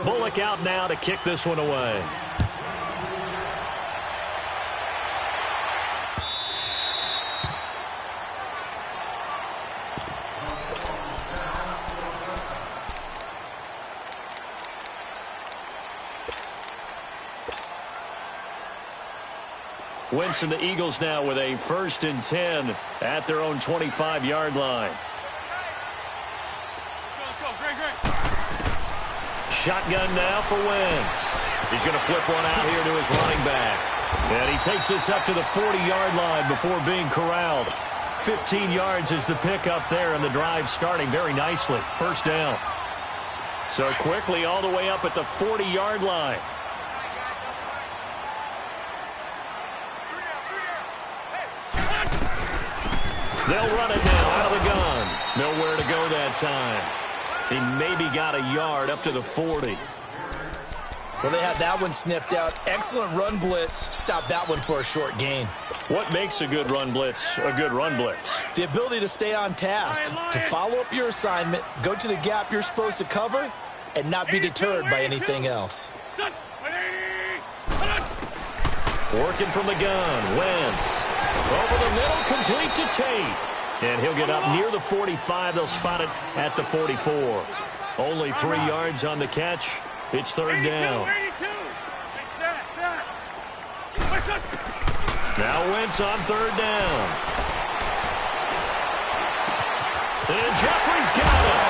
Bullock out now to kick this one away. Wentz and the Eagles now with a 1st and 10 at their own 25-yard line. Shotgun now for Wentz. He's going to flip one out here to his running back. And he takes this up to the 40-yard line before being corralled. 15 yards is the pickup there, and the drive starting very nicely. 1st down. So quickly all the way up at the 40-yard line. They'll run it now out of the gun. Nowhere to go that time. He maybe got a yard up to the 40. Well, they had that one sniffed out. Excellent run blitz. Stopped that one for a short gain. What makes a good run blitz a good run blitz? The ability to stay on task, to follow up your assignment, go to the gap you're supposed to cover, and not be deterred by anything else. Working from the gun, Wentz. Over the middle, complete to Tate. And he'll get up near the 45. They'll spot it at the 44. Only 3 yards on the catch. It's 3rd down. Now Wentz on 3rd down. And Jeffrey's got it.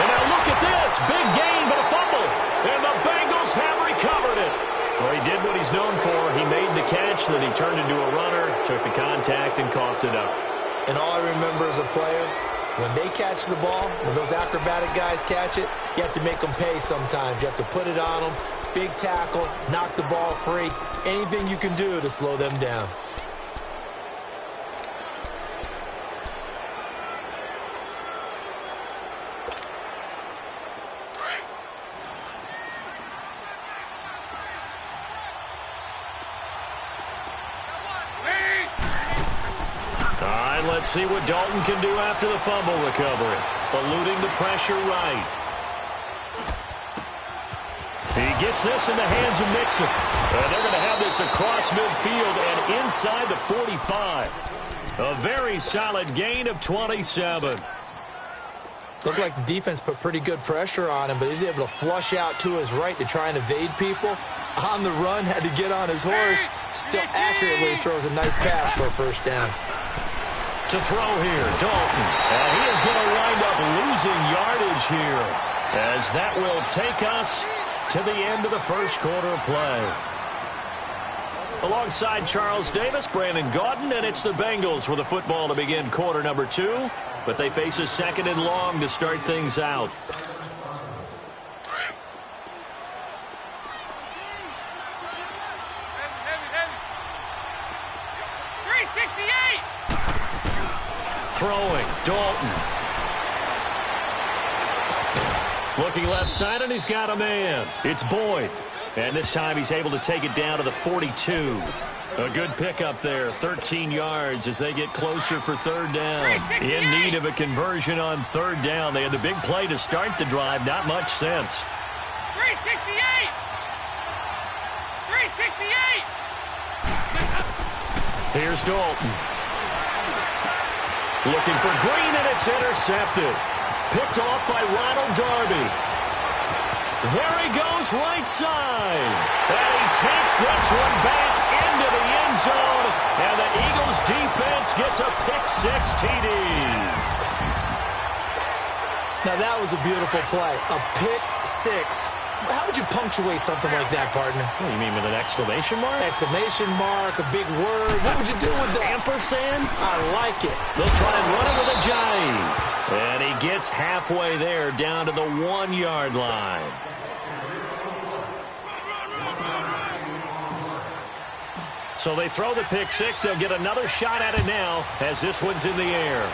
And now look at this. Big gain, but a fumble. And the Bengals have recovered it. Well, he did what he's known for. He made the catch, then he turned into a runner, took the contact, and coughed it up. And all I remember as a player, when they catch the ball, when those acrobatic guys catch it, you have to make them pay sometimes. You have to put it on them, big tackle, knock the ball free, anything you can do to slow them down. Let's see what Dalton can do after the fumble recovery. Eluding the pressure right. He gets this in the hands of Mixon. And they're going to have this across midfield and inside the 45. A very solid gain of 27. Looked like the defense put pretty good pressure on him, but he's able to flush out to his right to try and evade people. On the run, had to get on his horse. Still accurately throws a nice pass for a 1st down. To throw here, Dalton. And he is going to wind up losing yardage here, as that will take us to the end of the 1st quarter play. Alongside Charles Davis, Brandon Gaudin, and it's the Bengals with the football to begin quarter number 2, but they face a 2nd and long to start things out. Throwing, Dalton. Looking left side, and he's got a man. It's Boyd. And this time he's able to take it down to the 42. A good pickup there, 13 yards as they get closer for 3rd down. In need of a conversion on 3rd down. They had the big play to start the drive, not much sense. 368! 368! Here's Dalton. Looking for Green, and it's intercepted. Picked off by Ronald Darby. There he goes right side. And he takes this one back into the end zone. And the Eagles defense gets a pick-6 TD. Now that was a beautiful play. A pick-6. How would you punctuate something like that, partner? What do you mean, with an exclamation mark? Exclamation mark, a big word. What would you do with that? Ampersand? I like it. They'll try and run it with a jive. And he gets halfway there down to the 1-yard line. So they throw the pick-6. They'll get another shot at it now as this one's in the air.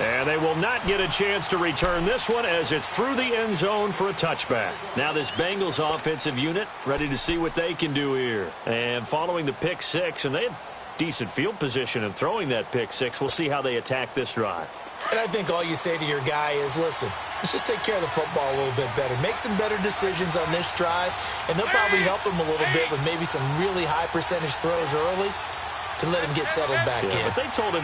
And they will not get a chance to return this one as it's through the end zone for a touchback. Now this Bengals offensive unit ready to see what they can do here. And following the pick-6, and they had decent field position and throwing that pick six. We'll see how they attack this drive. And I think all you say to your guy is, listen, let's just take care of the football a little bit better. Make some better decisions on this drive, and they'll probably help him a little bit with maybe some really high percentage throws early to let him get settled back in. But they told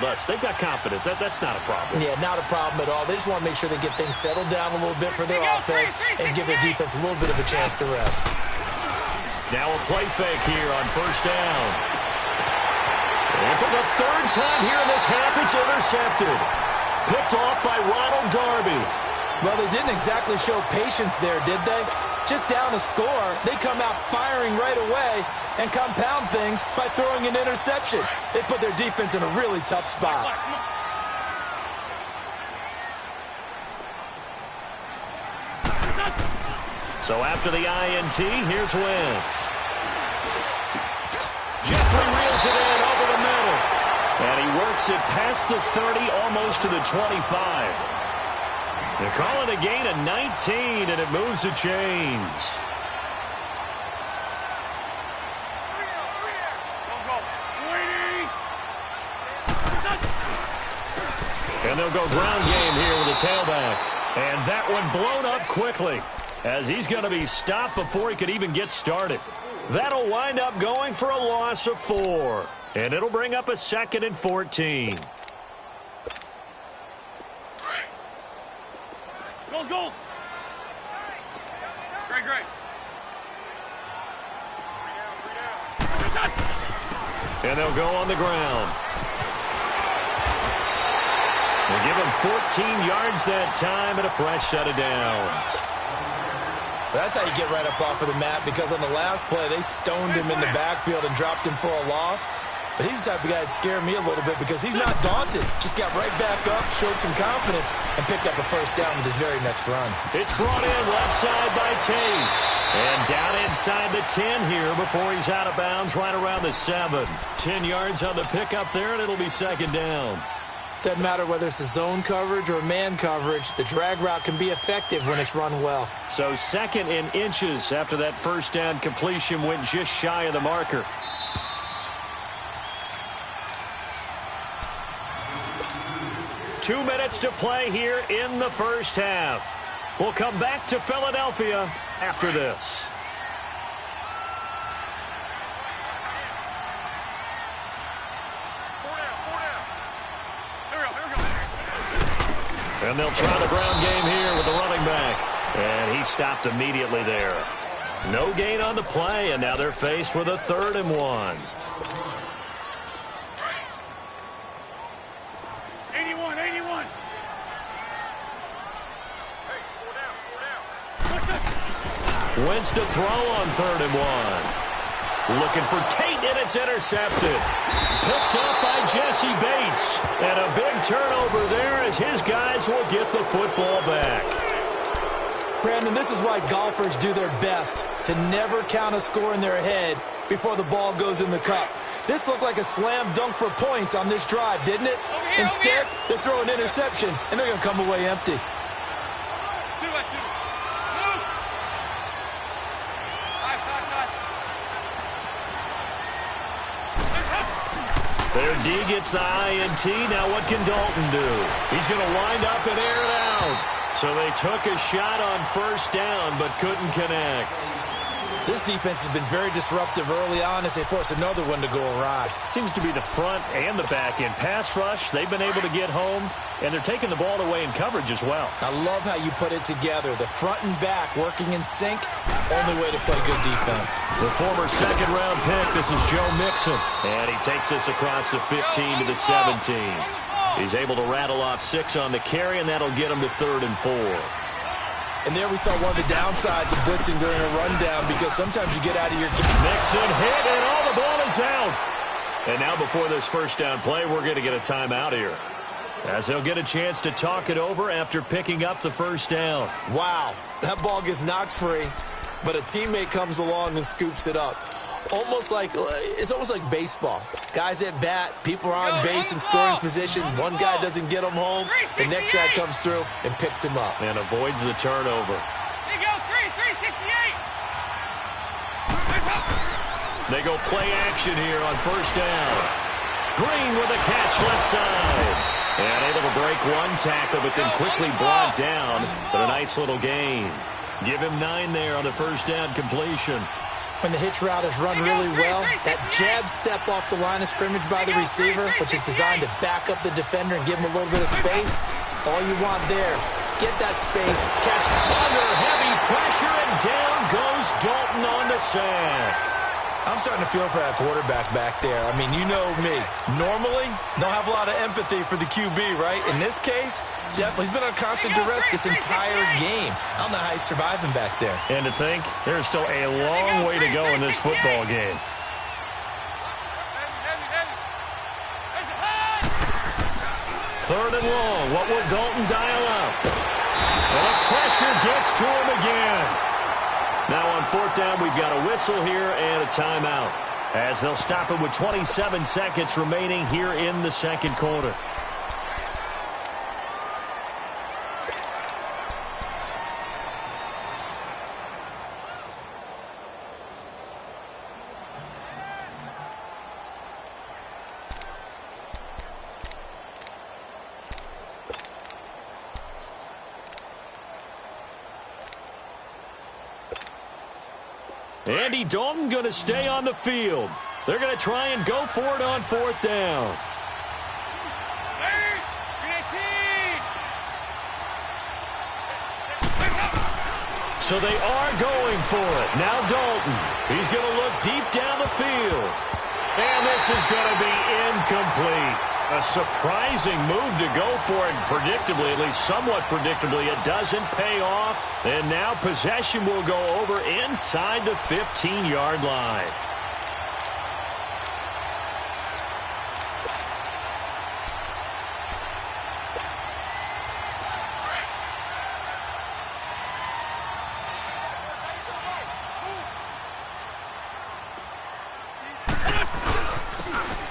us they've got confidence. That's not a problem. Yeah, not a problem at all. They just want to make sure they get things settled down a little bit for their offense and give their defense a little bit of a chance to rest. Now a play fake here on first down. And for the third time here in this half, it's intercepted. Picked off by Ronald Darby. Well, they didn't exactly show patience there, did they? Just down a score, they come out firing right away and compound things by throwing an interception. They put their defense in a really tough spot. So after the INT, here's Wentz. Jeffrey reels it in over the middle. And he works it past the 30, almost to the 25. They call it a gain of 19, and it moves the chains. And they'll go ground game here with a tailback. And that one blown up quickly, as he's going to be stopped before he could even get started. That'll wind up going for a loss of 4. And it'll bring up a 2nd and 14. Go. Great. And they'll go on the ground. They give him 14 yards that time and a fresh set of downs. That's how you get right up off of the mat, because on the last play, they stoned him in the backfield and dropped him for a loss. But he's the type of guy that scared me a little bit because he's not daunted. Just got right back up, showed some confidence, and picked up a first down with his very next run. It's brought in left side by Tate. And down inside the 10 here before he's out of bounds right around the 7. 10 yards on the pickup there, and it'll be 2nd down. Doesn't matter whether it's a zone coverage or man coverage, the drag route can be effective when it's run well. So 2nd in inches after that first down completion went just shy of the marker. Two minutes to play here in the first half. We'll come back to Philadelphia after this. And they'll try the ground game here with the running back. And he stopped immediately there. No gain on the play, and now they're faced with a 3rd and 1. 81. Wentz to throw on 3rd and 1. Looking for Tate, and it's intercepted. Picked up by Jesse Bates. And a big turnover there as his guys will get the football back. Brandon, this is why golfers do their best to never count a score in their head before the ball goes in the cup. This looked like a slam dunk for points on this drive, didn't it? Instead, they throw an interception, and they're going to come away empty. Their D gets the INT. Now what can Dalton do? He's going to wind up and air it out. So they took a shot on first down but couldn't connect. This defense has been very disruptive early on as they force another one to go awry. Seems to be the front and the back end. Pass rush, they've been able to get home, and they're taking the ball away in coverage as well. I love how you put it together. The front and back working in sync, only way to play good defense. The former second-round pick, this is Joe Mixon. And he takes this across the 15 to the 17. He's able to rattle off 6 on the carry, and that'll get him to 3rd and 4. And there we saw one of the downsides of blitzing during a rundown, because sometimes you get out of your game. Mixon hit, and all the ball is out. And now before this first down play, we're going to get a timeout here, as they'll get a chance to talk it over after picking up the first down. Wow, that ball gets knocked free, but a teammate comes along and scoops it up. It's almost like baseball. Guys at bat, people are on base in scoring position. One guy doesn't get him home. The next guy comes through and picks him up. And avoids the turnover. There you go, 368. They go play action here on first down. Green with a catch left side. And able to break one tackle, but then quickly brought down. But a nice little gain. Give him 9 there on the first down completion. When the hitch route is run really well, that jab step off the line of scrimmage by the receiver, which is designed to back up the defender and give him a little bit of space, all you want there, get that space, catch it. Under heavy pressure, and down goes Dalton on the sack. I'm starting to feel for that quarterback back there. I mean, you know me. Normally, don't have a lot of empathy for the QB, right? In this case, definitely he's been on constant duress this entire game. I don't know how he's surviving back there. And to think, there's still a long way to go in this football game. Third and long. What will Dalton dial up? And the pressure gets to him again. Now on fourth down, we've got a whistle here and a timeout, as they'll stop it with 27 seconds remaining here in the second quarter. Andy Dalton going to stay on the field. They're going to try and go for it on fourth down. So they are going for it. Now Dalton. He's going to look deep down the field. And this is going to be incomplete. A surprising move to go for it. Predictably, at least somewhat predictably, it doesn't pay off. And now possession will go over inside the 15-yard line.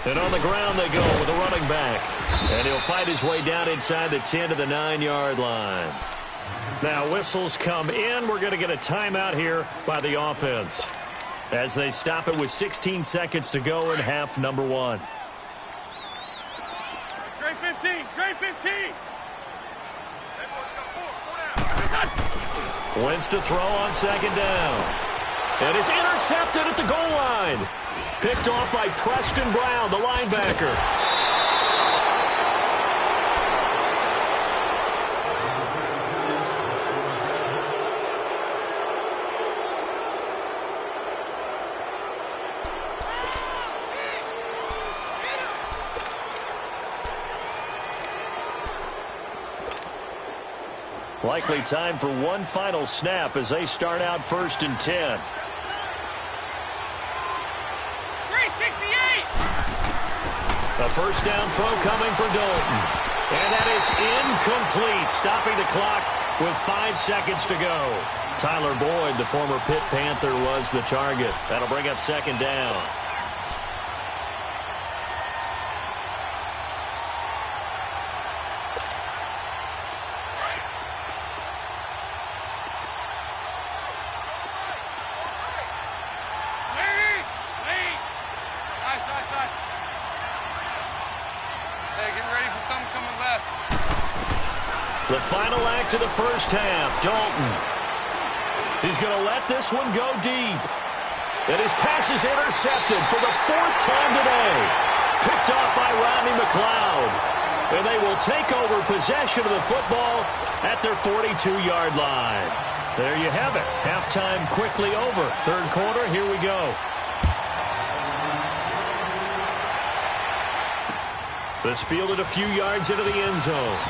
And on the ground they go with a running back. And he'll fight his way down inside the 10 to the 9-yard line. Now whistles come in. We're going to get a timeout here by the offense, as they stop it with 16 seconds to go in half number 1. Great 15. Great 15. Wentz to throw on second down. And it's intercepted at the goal line. Picked off by Preston Brown, the linebacker. Likely time for one final snap as they start out 1st and 10. A first down throw coming for Dalton. And that is incomplete, stopping the clock with 5 seconds to go. Tyler Boyd, the former Pitt Panther, was the target. That'll bring up second down. The final act of the first half, Dalton. He's going to let this one go deep. And his pass is intercepted for the 4th time today. Picked off by Rodney McLeod. And they will take over possession of the football at their 42-yard line. There you have it. Halftime quickly over. Third quarter, here we go. This fielded a few yards into the end zone.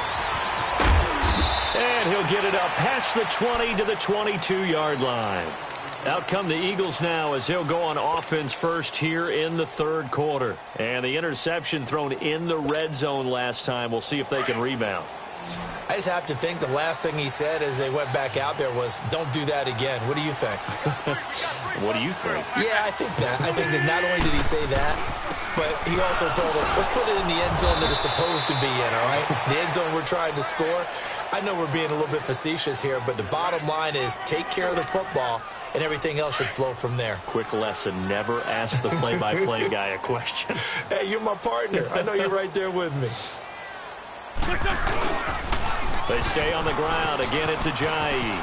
And he'll get it up past the 20 to the 22-yard line. Out come the Eagles now as they'll go on offense first here in the third quarter. And the interception thrown in the red zone last time. We'll see if they can rebound. I just have to think the last thing he said as they went back out there was, don't do that again. What do you think? What do you think? Yeah, I think that. I think that not only did he say that, but he also told them, let's put it in the end zone that it's supposed to be in, all right? The end zone we're trying to score. I know we're being a little bit facetious here, but the bottom line is take care of the football, and everything else should flow from there. Quick lesson, never ask the play-by-play guy a question. Hey, you're my partner. I know you're right there with me. They stay on the ground. Again, it's Ajayi.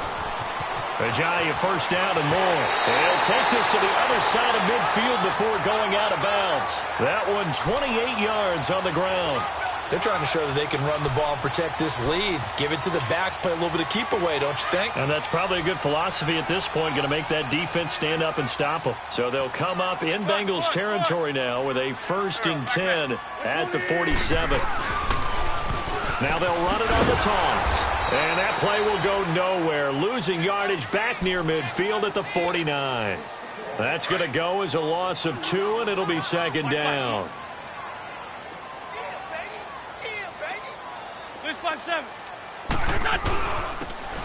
Ajayi, first down and more. He'll take this to the other side of midfield before going out of bounds. That one 28 yards on the ground. They're trying to show that they can run the ball and protect this lead. Give it to the backs, play a little bit of keep away, don't you think? And that's probably a good philosophy at this point, going to make that defense stand up and stop them. So they'll come up in Bengals territory now with a 1st and 10 at the 47. Now they'll run it on the taunts. And that play will go nowhere. Losing yardage back near midfield at the 49. That's going to go as a loss of 2, and it'll be 2nd down.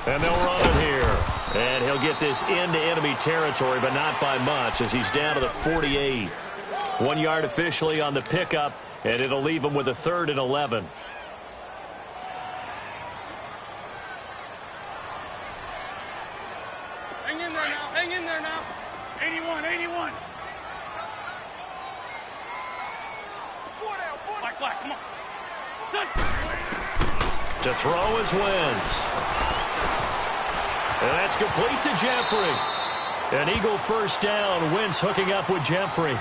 And they'll run it here. And he'll get this into enemy territory, but not by much as he's down to the 48. 1 yard officially on the pickup, and it'll leave him with a 3rd and 11. Hang in there now. 81. Black, come on. To throw is Wentz. And that's complete to Jeffrey. An Eagle first down. Wentz hooking up with Jeffrey.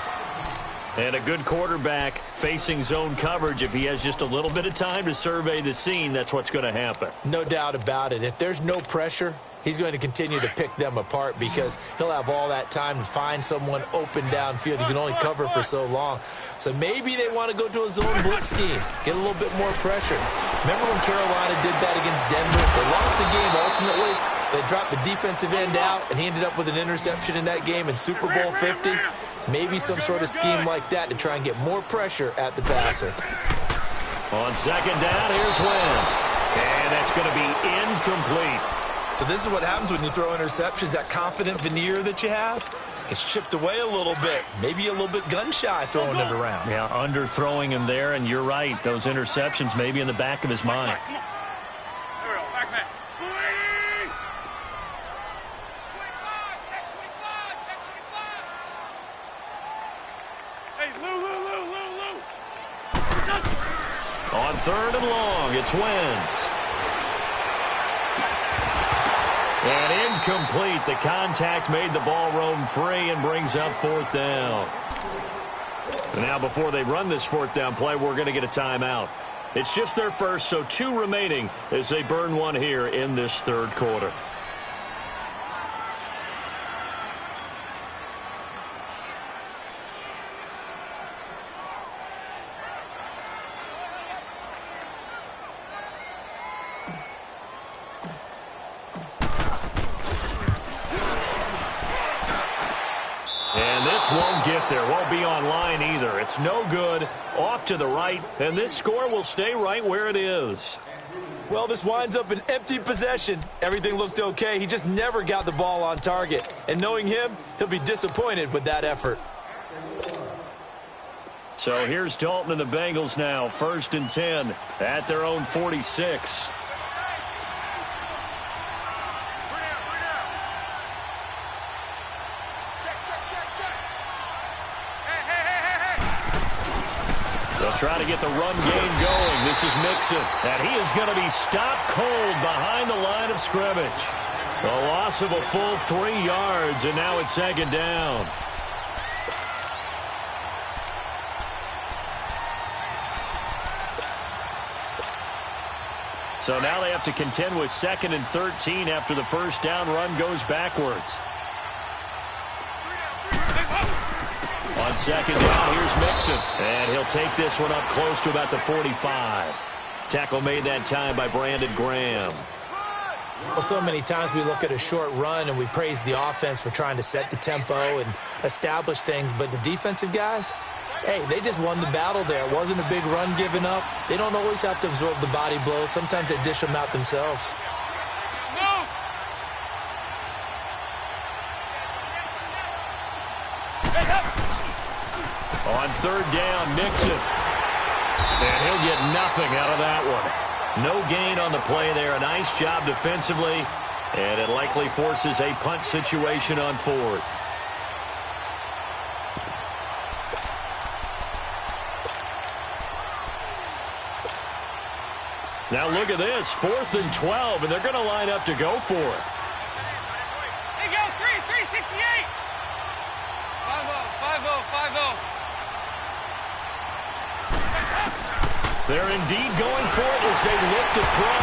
And a good quarterback facing zone coverage. If he has just a little bit of time to survey the scene, that's what's going to happen. No doubt about it. If there's no pressure, he's going to continue to pick them apart because he'll have all that time to find someone open downfield. He can only cover for so long. So maybe they want to go to a zone blitz scheme, get a little bit more pressure. Remember when Carolina did that against Denver? They lost the game ultimately. They dropped the defensive end out, and he ended up with an interception in that game in Super Bowl 50. Maybe some sort of scheme like that to try and get more pressure at the passer. On 2nd down, here's Wentz. And that's going to be incomplete. So this is what happens when you throw interceptions. That confident veneer that you have gets chipped away a little bit. Maybe a little bit gun-shy throwing it around. Yeah, underthrowing him there, and you're right. Those interceptions may be in the back of his mind. On 3rd and long, it's Wentz. And incomplete. The contact made the ball roam free and brings up 4th down. And now before they run this 4th down play, we're going to get a timeout. It's just their first, so 2 remaining as they burn one here in this 3rd quarter. Won't get there, won't be online either. It's no good, off to the right, and this score will stay right where it is. Well, this winds up an empty possession. Everything looked okay. He just never got the ball on target. And knowing him, he'll be disappointed with that effort. So here's Dalton and the Bengals now, 1st and 10 at their own 46. Try to get the run game going. This is Mixon. And he is going to be stopped cold behind the line of scrimmage. A loss of a full 3 yards, and now it's 2nd down. So now they have to contend with 2nd and 13 after the first down run goes backwards. On 2nd down, here's Mixon. And he'll take this one up close to about the 45. Tackle made that time by Brandon Graham. Well, so many times we look at a short run and we praise the offense for trying to set the tempo and establish things. But the defensive guys, Hey, they just won the battle there. It wasn't a big run given up. They don't always have to absorb the body blows. Sometimes they dish them out themselves. On third down, Nixon. And he'll get nothing out of that one. No gain on the play there. A nice job defensively. And it likely forces a punt situation on fourth. Now look at this. 4th and 12, and they're going to line up to go for it. Hey, go, 368. 5-0, 5-0, 5-0. They're indeed going for it as they look to throw.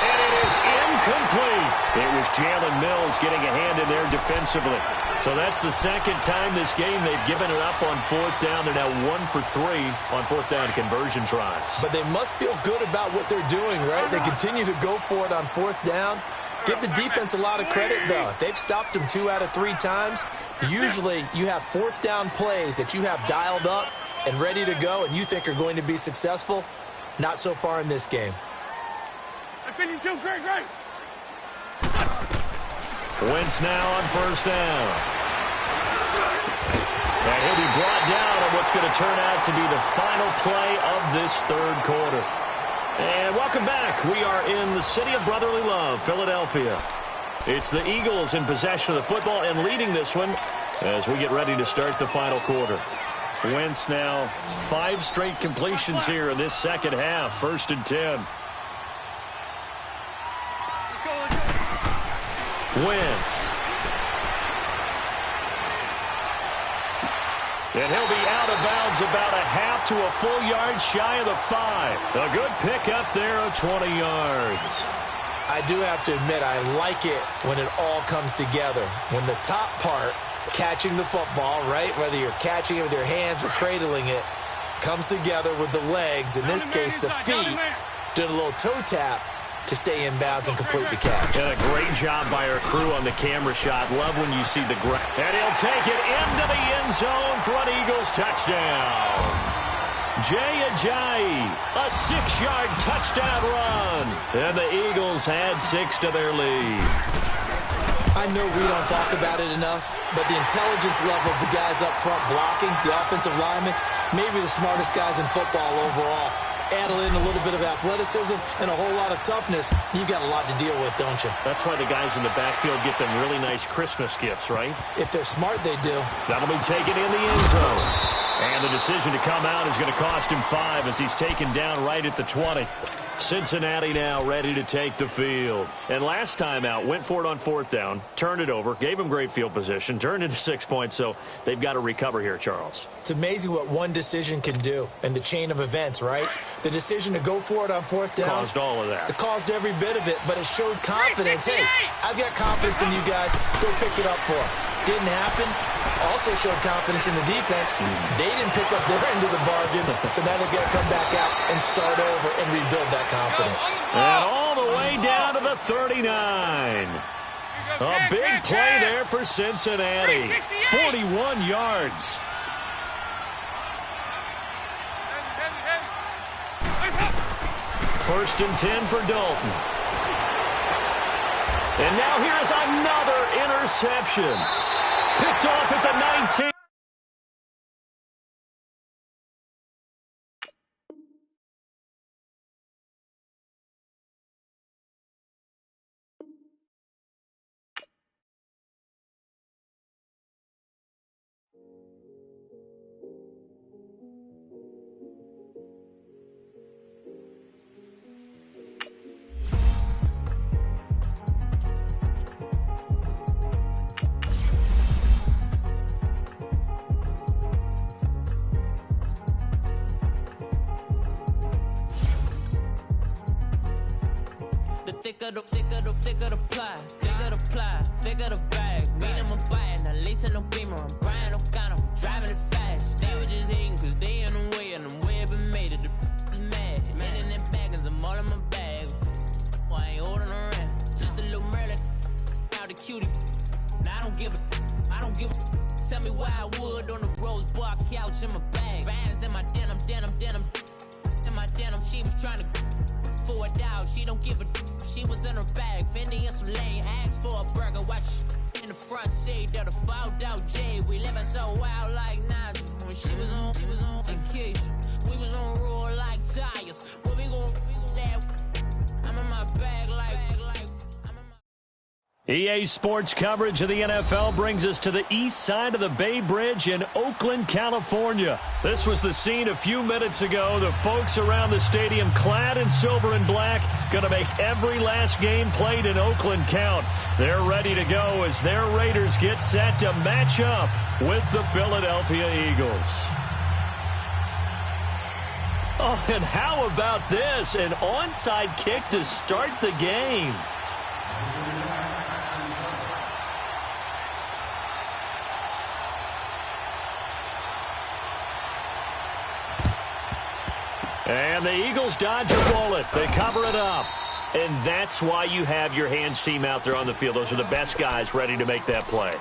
And it is incomplete. It was Jalen Mills getting a hand in there defensively. So that's the second time this game they've given it up on 4th down. They're now 1 for 3 on 4th down conversion tries. But they must feel good about what they're doing, right? They continue to go for it on 4th down. Give the defense a lot of credit, though. They've stopped them 2 out of 3 times. Usually you have 4th down plays that you have dialed up and ready to go and you think are going to be successful. Not so far in this game. I finish too, great. Wentz now on 1st down. And he'll be brought down on what's going to turn out to be the final play of this 3rd quarter. And welcome back. We are in the city of brotherly love, Philadelphia. It's the Eagles in possession of the football and leading this one as we get ready to start the final quarter. Wentz now 5 straight completions here in this second half. 1st and 10. Wentz. And he'll be out of bounds about a half to a full yard shy of the 5. A good pickup there of 20 yards. I do have to admit, I like it when it all comes together. When the top part, catching the football, right, whether you're catching it with your hands or cradling it, comes together with the legs, in this case the feet, doing a little toe tap to stay in bounds and complete the catch. And a great job by our crew on the camera shot. Love when you see the ground. And he'll take it into the end zone for an Eagles touchdown. Jay Ajayi, a 6-yard touchdown run. And the Eagles add 6 to their lead. I know we don't talk about it enough, but the intelligence level of the guys up front blocking, the offensive linemen, maybe the smartest guys in football overall. Add in a little bit of athleticism and a whole lot of toughness, you've got a lot to deal with, don't you? That's why the guys in the backfield get them really nice Christmas gifts, right? If they're smart, they do. That'll be taken in the end zone. And the decision to come out is going to cost him 5 as he's taken down right at the 20. Cincinnati now ready to take the field. And last time out, went for it on 4th down, turned it over, gave him great field position, turned into 6 points, so they've got to recover here, Charles. It's amazing what one decision can do in the chain of events, right? The decision to go for it on 4th down. Caused all of that. It caused every bit of it, but it showed confidence. Hey, I've got confidence in you guys. Go pick it up for it. Didn't happen. Also showed confidence in the defense. They didn't pick up their end of the bargain, so now they've got to come back out and start over and rebuild that confidence. And all the way down to the 39. A big play there for Cincinnati. 41 yards. First and 10 for Dalton. And now here's another interception. Picked off at the 19. Thicker the ply, thicker the bag. Beat him a bite, not lacing no beamer. I'm Brian O'Connor, I'm driving it fast. They were just hating cause they in the way, and I'm way up and made it. The is mad. Man in them baggins, I'm all in my bag. I ain't holding around. Just a little Merlin, out the cutie. Now I don't give a. Tell me why I would on the rose bar couch in my bag. bag. Bands in my denim. In my denim, she was trying to for it out. She don't give a. She was in her bag. Fendi in some lane. Asked for a burger. Watch in the front seat of the fouled out J. We living so wild like Nas. When she was on vacation. We was on roll like tires. What we gon' that? I'm in my bag like. EA Sports coverage of the NFL brings us to the east side of the Bay Bridge in Oakland, California. This was the scene a few minutes ago. The folks around the stadium clad in silver and black going to make every last game played in Oakland count. They're ready to go as their Raiders get set to match up with the Philadelphia Eagles. Oh, and how about this? An onside kick to start the game. And the Eagles dodge a bullet. They cover it up. And that's why you have your hands team out there on the field. Those are the best guys ready to make that play.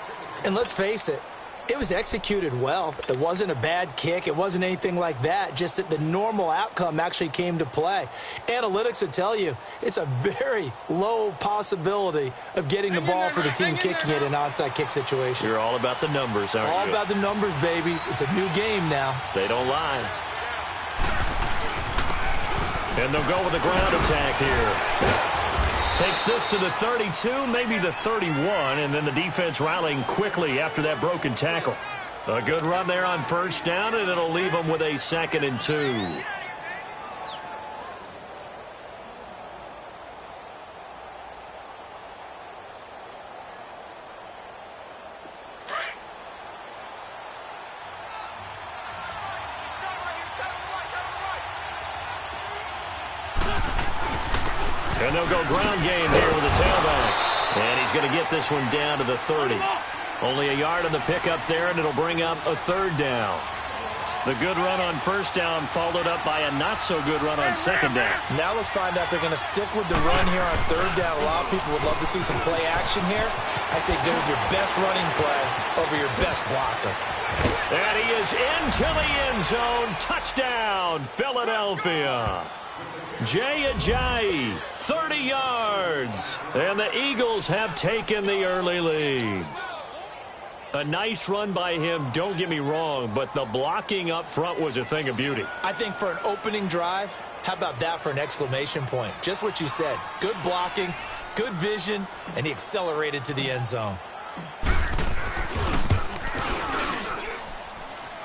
And let's face it, it was executed well. It wasn't a bad kick. It wasn't anything like that. Just that the normal outcome actually came to play. Analytics will tell you it's a very low possibility of getting the ball for the team kicking it in an onside kick situation. You're all about the numbers, aren't you? All about the numbers, baby. It's a new game now. They don't lie. And they'll go with the ground attack here. Takes this to the 32, maybe the 31, and then the defense rallying quickly after that broken tackle. A good run there on first down, and it'll leave them with a 2nd and 2. And they'll go ground game here with the tailback. And he's going to get this one down to the 30. Only a yard on the pickup there, and it'll bring up a 3rd down. The good run on first down followed up by a not-so-good run on 2nd down. Now let's find out they're going to stick with the run here on 3rd down. A lot of people would love to see some play action here. I say go with your best running play over your best blocker. And he is into the end zone. Touchdown, Philadelphia. Jay Ajayi, 30 yards. And the Eagles have taken the early lead. A nice run by him, don't get me wrong, but the blocking up front was a thing of beauty. I think for an opening drive, how about that for an exclamation point? Just what you said. Good blocking, good vision, and he accelerated to the end zone.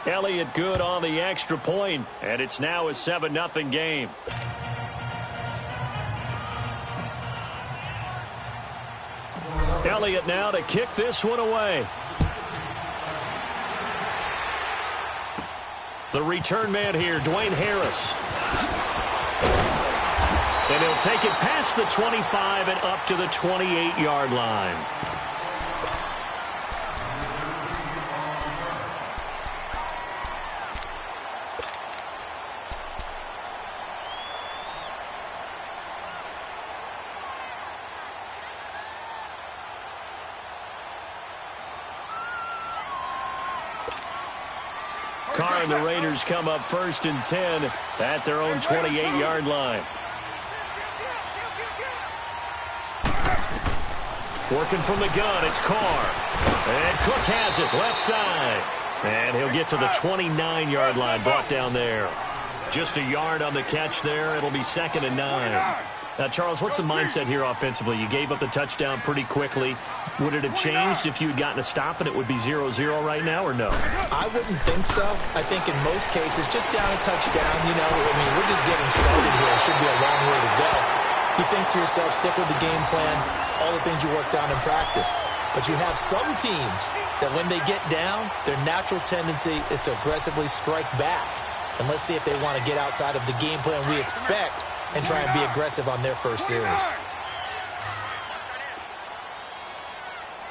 Elliott good on the extra point, and it's now a 7-0 game. Elliott now to kick this one away. The return man here, Dwayne Harris. And he'll take it past the 25 and up to the 28-yard line. Carr and the Raiders come up 1st and 10 at their own 28-yard line. Working from the gun, it's Carr. And Cook has it, left side. And he'll get to the 29-yard line, brought down there. Just a yard on the catch there. It'll be 2nd and 9. Now, Charles, what's the mindset here offensively? You gave up the touchdown pretty quickly. Would it have changed if you had gotten a stop and it would be 0-0 right now, or no? I wouldn't think so. I think in most cases, just down a touchdown, you know, I mean, we're just getting started here. It should be a long way to go. You think to yourself, stick with the game plan, all the things you worked on in practice. But you have some teams that when they get down, their natural tendency is to aggressively strike back. And let's see if they want to get outside of the game plan we expect and try and be aggressive on their first series.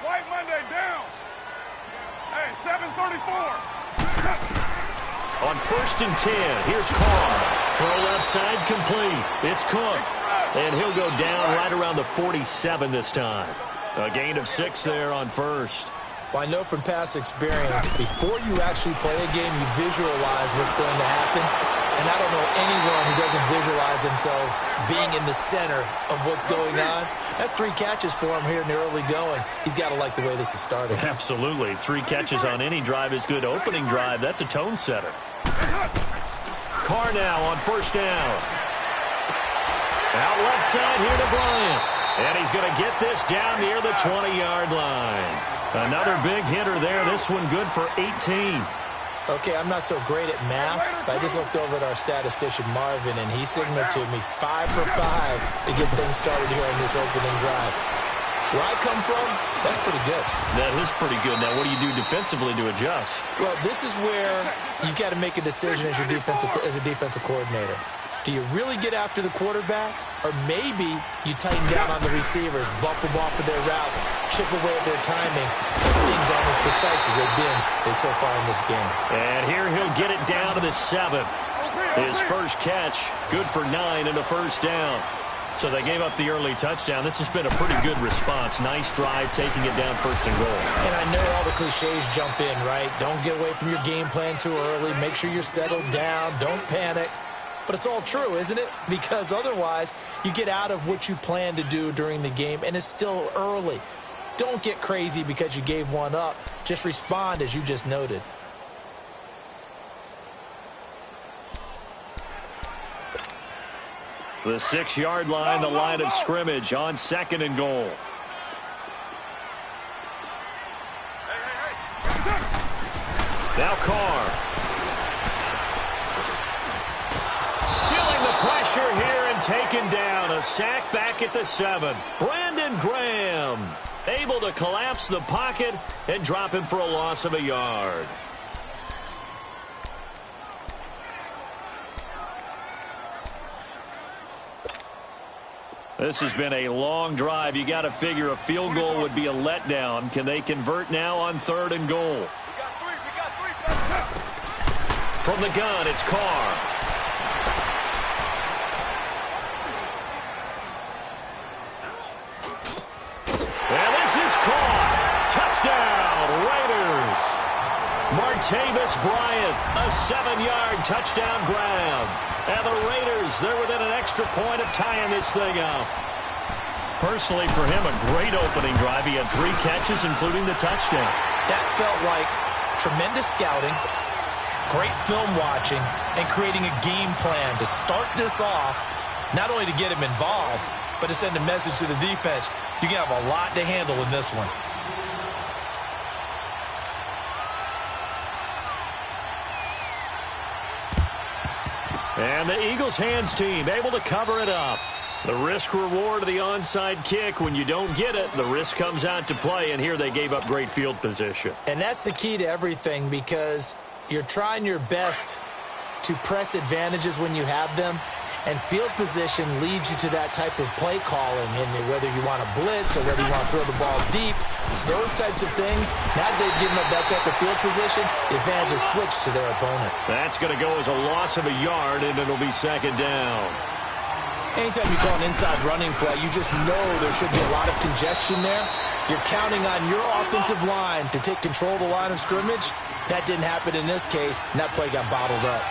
White Monday down. Hey, 7:34. On 1st and 10, here's Carr. Throw left side complete. It's Cook. And he'll go down right around the 47 this time. A gain of 6 there on first. Well, I know from past experience, before you actually play a game, you visualize what's going to happen. And I don't know anyone who doesn't visualize themselves being in the center of what's going on. That's 3 catches for him here in the early going. He's got to like the way this is starting. Absolutely. 3 catches on any drive is good. Opening drive, that's a tone setter. Carr now on first down. Out left side here to Bryant. And he's going to get this down near the 20-yard line. Another big hitter there. This one good for 18. Okay, I'm not so great at math, but I just looked over at our statistician, Marvin, and he signaled to me 5 for 5 to get things started here on this opening drive. Where I come from, that's pretty good. That is pretty good. Now, what do you do defensively to adjust? Well, this is where you've got to make a decision as a defensive coordinator. Do you really get after the quarterback? Or maybe you tighten down on the receivers, bump them off of their routes, chip away at their timing, so things aren't as precise as they've been so far in this game. And here he'll get it down to the 7. His first catch, good for 9 and a first down. So they gave up the early touchdown. This has been a pretty good response. Nice drive, taking it down first and goal. And I know all the cliches jump in, right? Don't get away from your game plan too early. Make sure you're settled down. Don't panic. But it's all true, isn't it? Because otherwise, you get out of what you plan to do during the game, and it's still early. Don't get crazy because you gave one up. Just respond as you just noted. The 6-yard line, the line of scrimmage on second and goal. Now Carr. Feeling the pressure here and taken down. A sack back at the 7. Brandon Graham able to collapse the pocket and drop him for a loss of a yard. This has been a long drive. You got to figure a field goal would be a letdown. Can they convert now on third and goal? We got three. From the gun, it's Carr. And this is caught. Touchdown, Raiders. Martavis Bryant, a 7-yard touchdown grab. And the Raiders, they're within an extra point of tying this thing up. Personally, for him, a great opening drive. He had 3 catches, including the touchdown. That felt like tremendous scouting, great film watching, and creating a game plan to start this off, not only to get him involved, but to send a message to the defense. You can have a lot to handle in this one. And the Eagles hands team able to cover it up. The risk reward of the onside kick. When you don't get it, the risk comes out to play, and here they gave up great field position. And that's the key to everything, because you're trying your best to press advantages when you have them, and field position leads you to that type of play calling. And whether you want to blitz or whether you want to throw the ball deep, those types of things, now that they've given up that type of field position, the advantage is switched to their opponent. That's going to go as a loss of a yard, and it'll be second down. Anytime you call an inside running play, you just know there should be a lot of congestion there. You're counting on your offensive line to take control of the line of scrimmage. That didn't happen in this case, and that play got bottled up.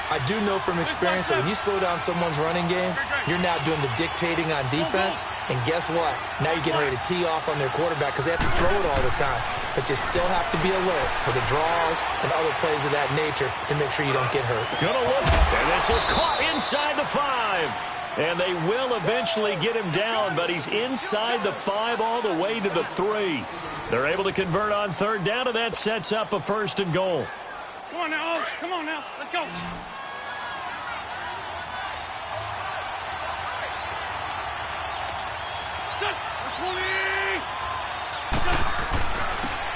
I do know from experience that when you slow down someone's running game, you're now doing the dictating on defense, and guess what? Now you're getting ready to tee off on their quarterback because they have to throw it all the time. But you still have to be alert for the draws and other plays of that nature to make sure you don't get hurt. Gonna look, and this is caught inside the 5. And they will eventually get him down, but he's inside the 5 all the way to the 3. They're able to convert on third down, and that sets up a first and goal. Come on now, come on now, let's go.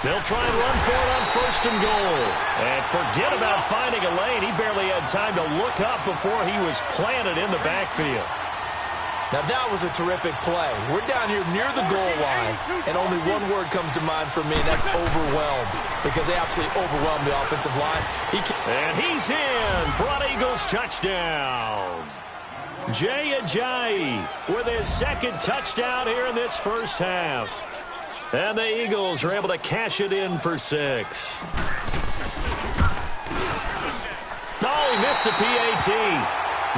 They'll try and run for it on first and goal. And forget about finding a lane. He barely had time to look up before he was planted in the backfield. Now that was a terrific play. We're down here near the goal line, and only one word comes to mind for me, and that's overwhelmed, because they absolutely overwhelmed the offensive line. And he's in for an Eagles touchdown. Jay Ajayi with his second touchdown here in this first half. And the Eagles are able to cash it in for 6. Oh, he missed the PAT.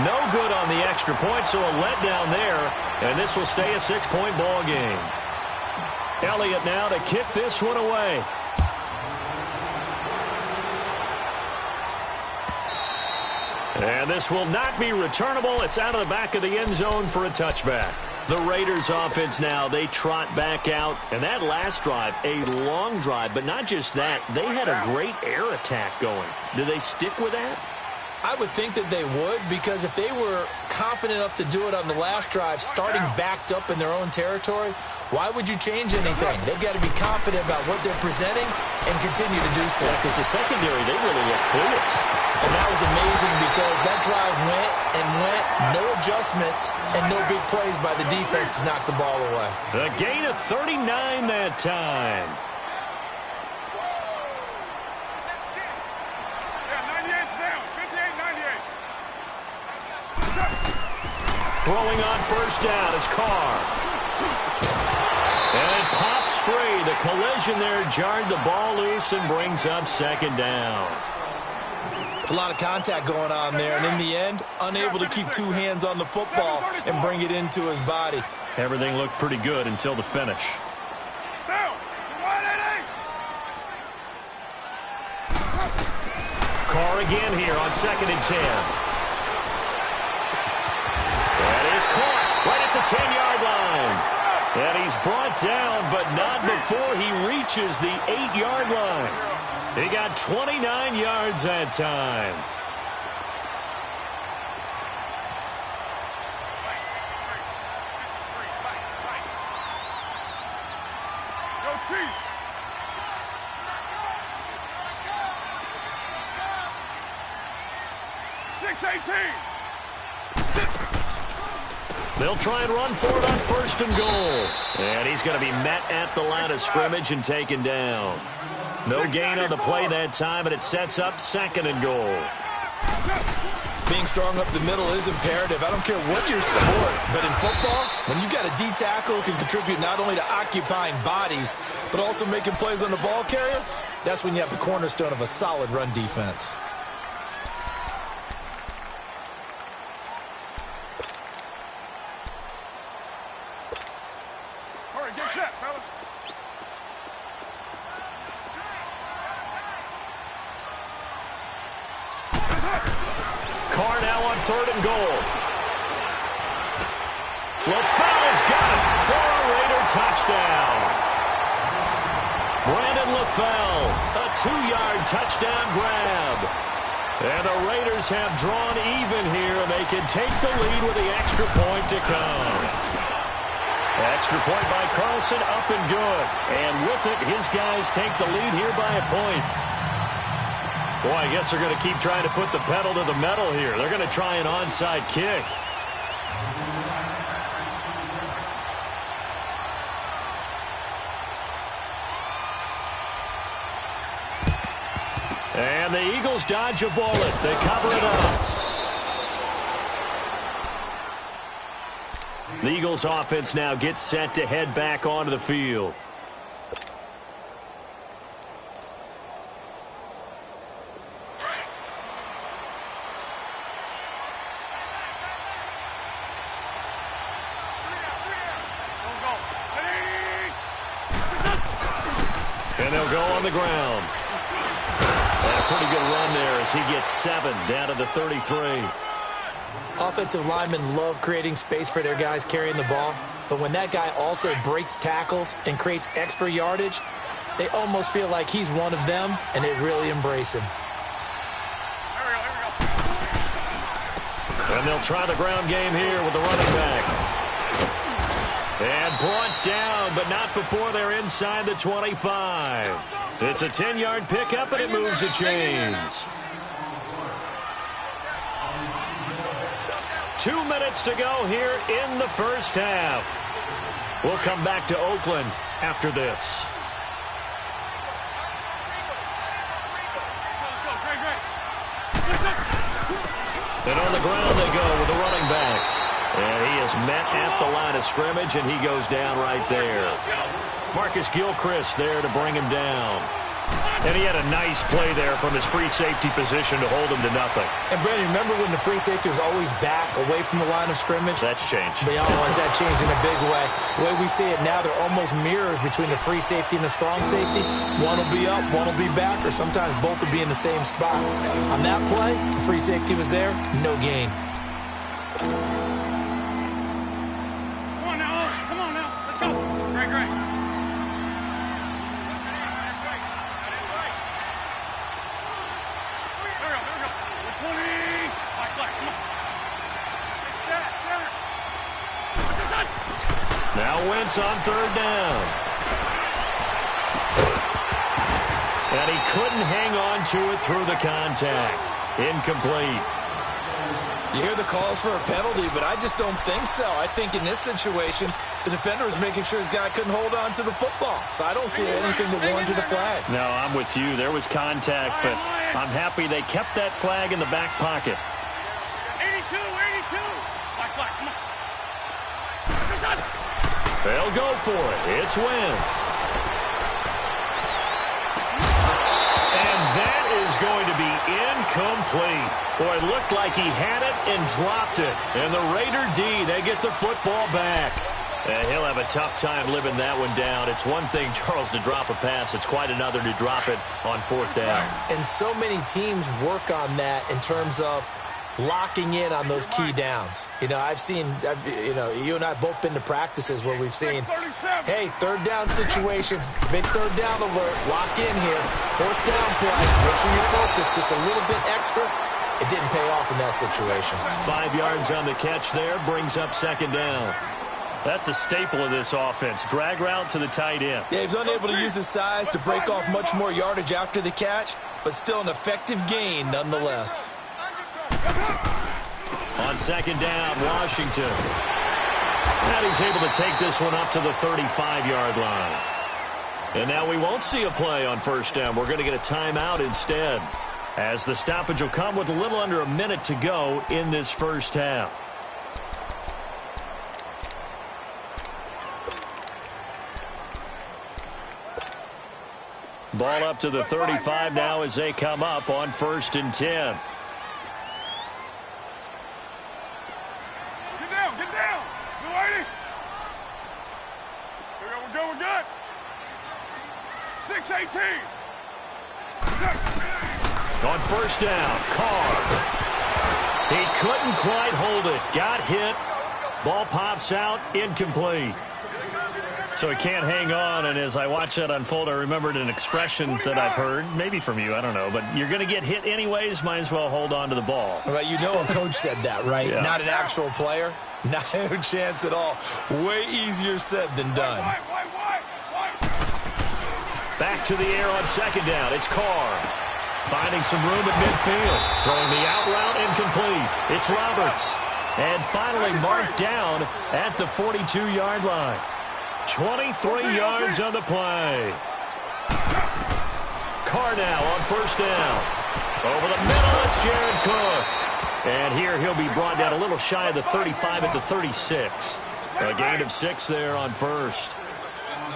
No good on the extra point, so a letdown there. And this will stay a 6-point ball game. Elliott now to kick this one away. And this will not be returnable. It's out of the back of the end zone for a touchback. The Raiders offense now, they trot back out. And that last drive, a long drive, but not just that. They had a great air attack going. Do they stick with that? I would think that they would, because if they were competent enough to do it on the last drive, starting backed up in their own territory, why would you change anything? They've got to be confident about what they're presenting and continue to do so. Yeah, because the secondary, they really look clueless. And that was amazing because that drive went and went, no adjustments, and no big plays by the defense to knock the ball away. A gain of 39 that time. Throwing on first down is Carr. And it pops free. The collision there jarred the ball loose and brings up second down. It's a lot of contact going on there, and in the end, unable to keep two hands on the football and bring it into his body. Everything looked pretty good until the finish. Carr again here on 2nd and 10. Right at the 10-yard line. And he's brought down, but not before he reaches the 8-yard line. He got 29 yards that time. Go Chiefs! 6-18. They'll try and run for it on 1st and goal. And he's going to be met at the line of scrimmage and taken down. No gain on the play that time, and it sets up 2nd and goal. Being strong up the middle is imperative. I don't care what your sport, but in football, when you've got a D tackle who can contribute not only to occupying bodies, but also making plays on the ball carrier, that's when you have the cornerstone of a solid run defense. Carr now on 3rd and goal. LaFell's got it for a Raider touchdown. Brandon LaFell, a 2-yard touchdown grab. And the Raiders have drawn even here, and they can take the lead with the extra point to come. Extra point by Carlson, up and good. And with it, his guys take the lead here by a point. Boy, I guess they're going to keep trying to put the pedal to the metal here. They're going to try an onside kick. And the Eagles dodge a bullet. They cover it up. The Eagles offense now gets set to head back onto the field. And they'll go on the ground. And a pretty good run there as he gets 7 down to the 33. Offensive linemen love creating space for their guys carrying the ball, but when that guy also breaks tackles and creates extra yardage, they almost feel like he's one of them, and they really embrace him. And they'll try the ground game here with the running back. And brought down, but not before they're inside the 25. It's a 10-yard pickup, and it moves the chains. 2 minutes to go here in the first half. We'll come back to Oakland after this. And on the ground they go with the running back. And he is met at the line of scrimmage, and he goes down right there. Marcus Gilchrist there to bring him down. And he had a nice play there from his free safety position to hold him to nothing. And, Brandon, remember when the free safety was always back away from the line of scrimmage? That's changed. But has that changed in a big way? The way we see it now, they're almost mirrors between the free safety and the strong safety. One will be up, one will be back, or sometimes both will be in the same spot. On that play, the free safety was there, no gain. Come on now. Let's go. Great. Now Wentz on third down. And he couldn't hang on to it through the contact. Incomplete. You hear the calls for a penalty, but I just don't think so. I think in this situation, the defender was making sure his guy couldn't hold on to the football. So I don't see anything that warranted a flag. No, I'm with you. There was contact, but I'm happy they kept that flag in the back pocket. 82. Black, come on. They'll go for it. It's Wentz. And that is going to be incomplete. Boy, it looked like he had it and dropped it. And the Raider D, they get the football back. He'll have a tough time living that one down. It's one thing, Charles, to drop a pass. It's quite another to drop it on fourth down. And so many teams work on that in terms of locking in on those key downs. You know, you and I have both been to practices where we've seen, hey, third down situation, big third down alert, lock in here, fourth down play, make sure you focus just a little bit extra. It didn't pay off in that situation. 5 yards on the catch there, brings up second down. That's a staple of this offense. Drag route to the tight end. Yeah, he was unable to use his size to break off much more yardage after the catch, but still an effective gain nonetheless. On second down, Washington. And he's able to take this one up to the 35-yard line. And now we won't see a play on first down. We're going to get a timeout instead, as the stoppage will come with a little under a minute to go in this first half. Ball up to the 35 now as they come up on 1st and 10. Get down. You ready? We're good. 6-18. On first down, Carr. He couldn't quite hold it. Got hit. Ball pops out, incomplete. So he can't hang on, and as I watched that unfold, I remembered an expression that I've heard, maybe from you, I don't know, but you're going to get hit anyways, might as well hold on to the ball. Right, you know a coach said that, right? Yeah. Not an actual player. No chance at all. Way easier said than done. Back to the air on second down. It's Carr. Finding some room at midfield. Throwing the out route incomplete. It's Roberts. And finally marked down at the 42-yard line. 23 yards on the play. Carr now on first down. Over the middle, it's Jared Cook. And here he'll be brought down a little shy of the 35 at the 36. A gain of 6 there on first.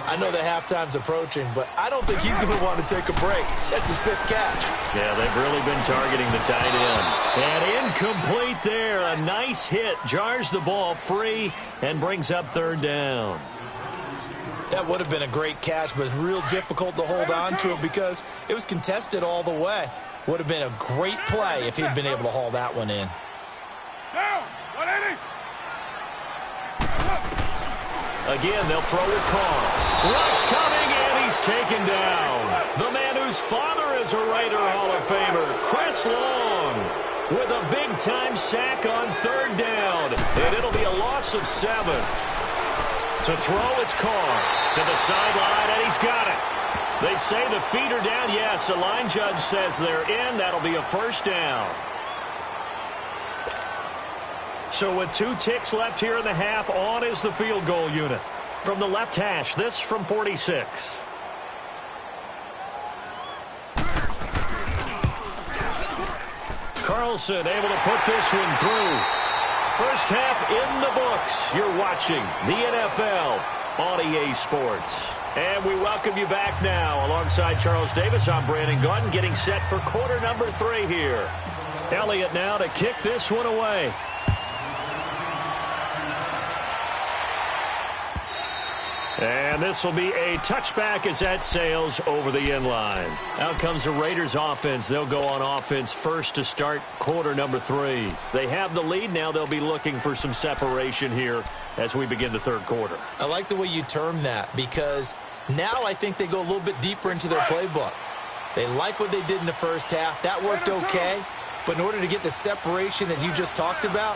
I know the halftime's approaching, but I don't think he's going to want to take a break. That's his 5th catch. Yeah, they've really been targeting the tight end. And incomplete there. A nice hit. Jars the ball free and brings up 3rd down. That would have been a great catch, but it's real difficult to hold on to it because it was contested all the way. Would have been a great play if he'd been able to haul that one in. Down. 180. Again, they'll throw with Carr. Rush coming, and he's taken down. The man whose father is a Raider Hall of Famer, Chris Long, with a big-time sack on 3rd down. And it'll be a loss of 7. To throw, it's Carr to the sideline, and he's got it. They say the feet are down. Yes, the line judge says they're in. That'll be a 1st down. So with 2 ticks left here in the half, on is the field goal unit. From the left hash, this from 46. Carlson able to put this one through. First half in the books. You're watching the NFL on EA Sports. And we welcome you back now. Alongside Charles Davis, I'm Brandon Gaudin, getting set for quarter number 3 here. Elliott now to kick this one away. And this will be a touchback as that sails over the end line. Out comes the Raiders offense. They'll go on offense first to start quarter number 3. They have the lead. Now they'll be looking for some separation here as we begin the third quarter. I like the way you term that, because now I think they go a little bit deeper into their playbook. They like what they did in the first half. That worked okay. But in order to get the separation that you just talked about,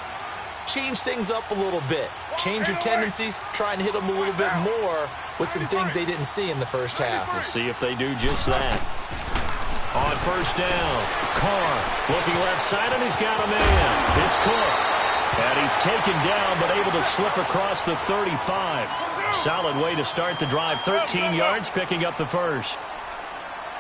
change things up a little bit. Change your tendencies. Try and hit them a little bit more with some things they didn't see in the first half. We'll see if they do just that. On first down, Carr looking left side, and he's got a man. It's Cook. And he's taken down, but able to slip across the 35. Solid way to start the drive. 13 yards, picking up the first.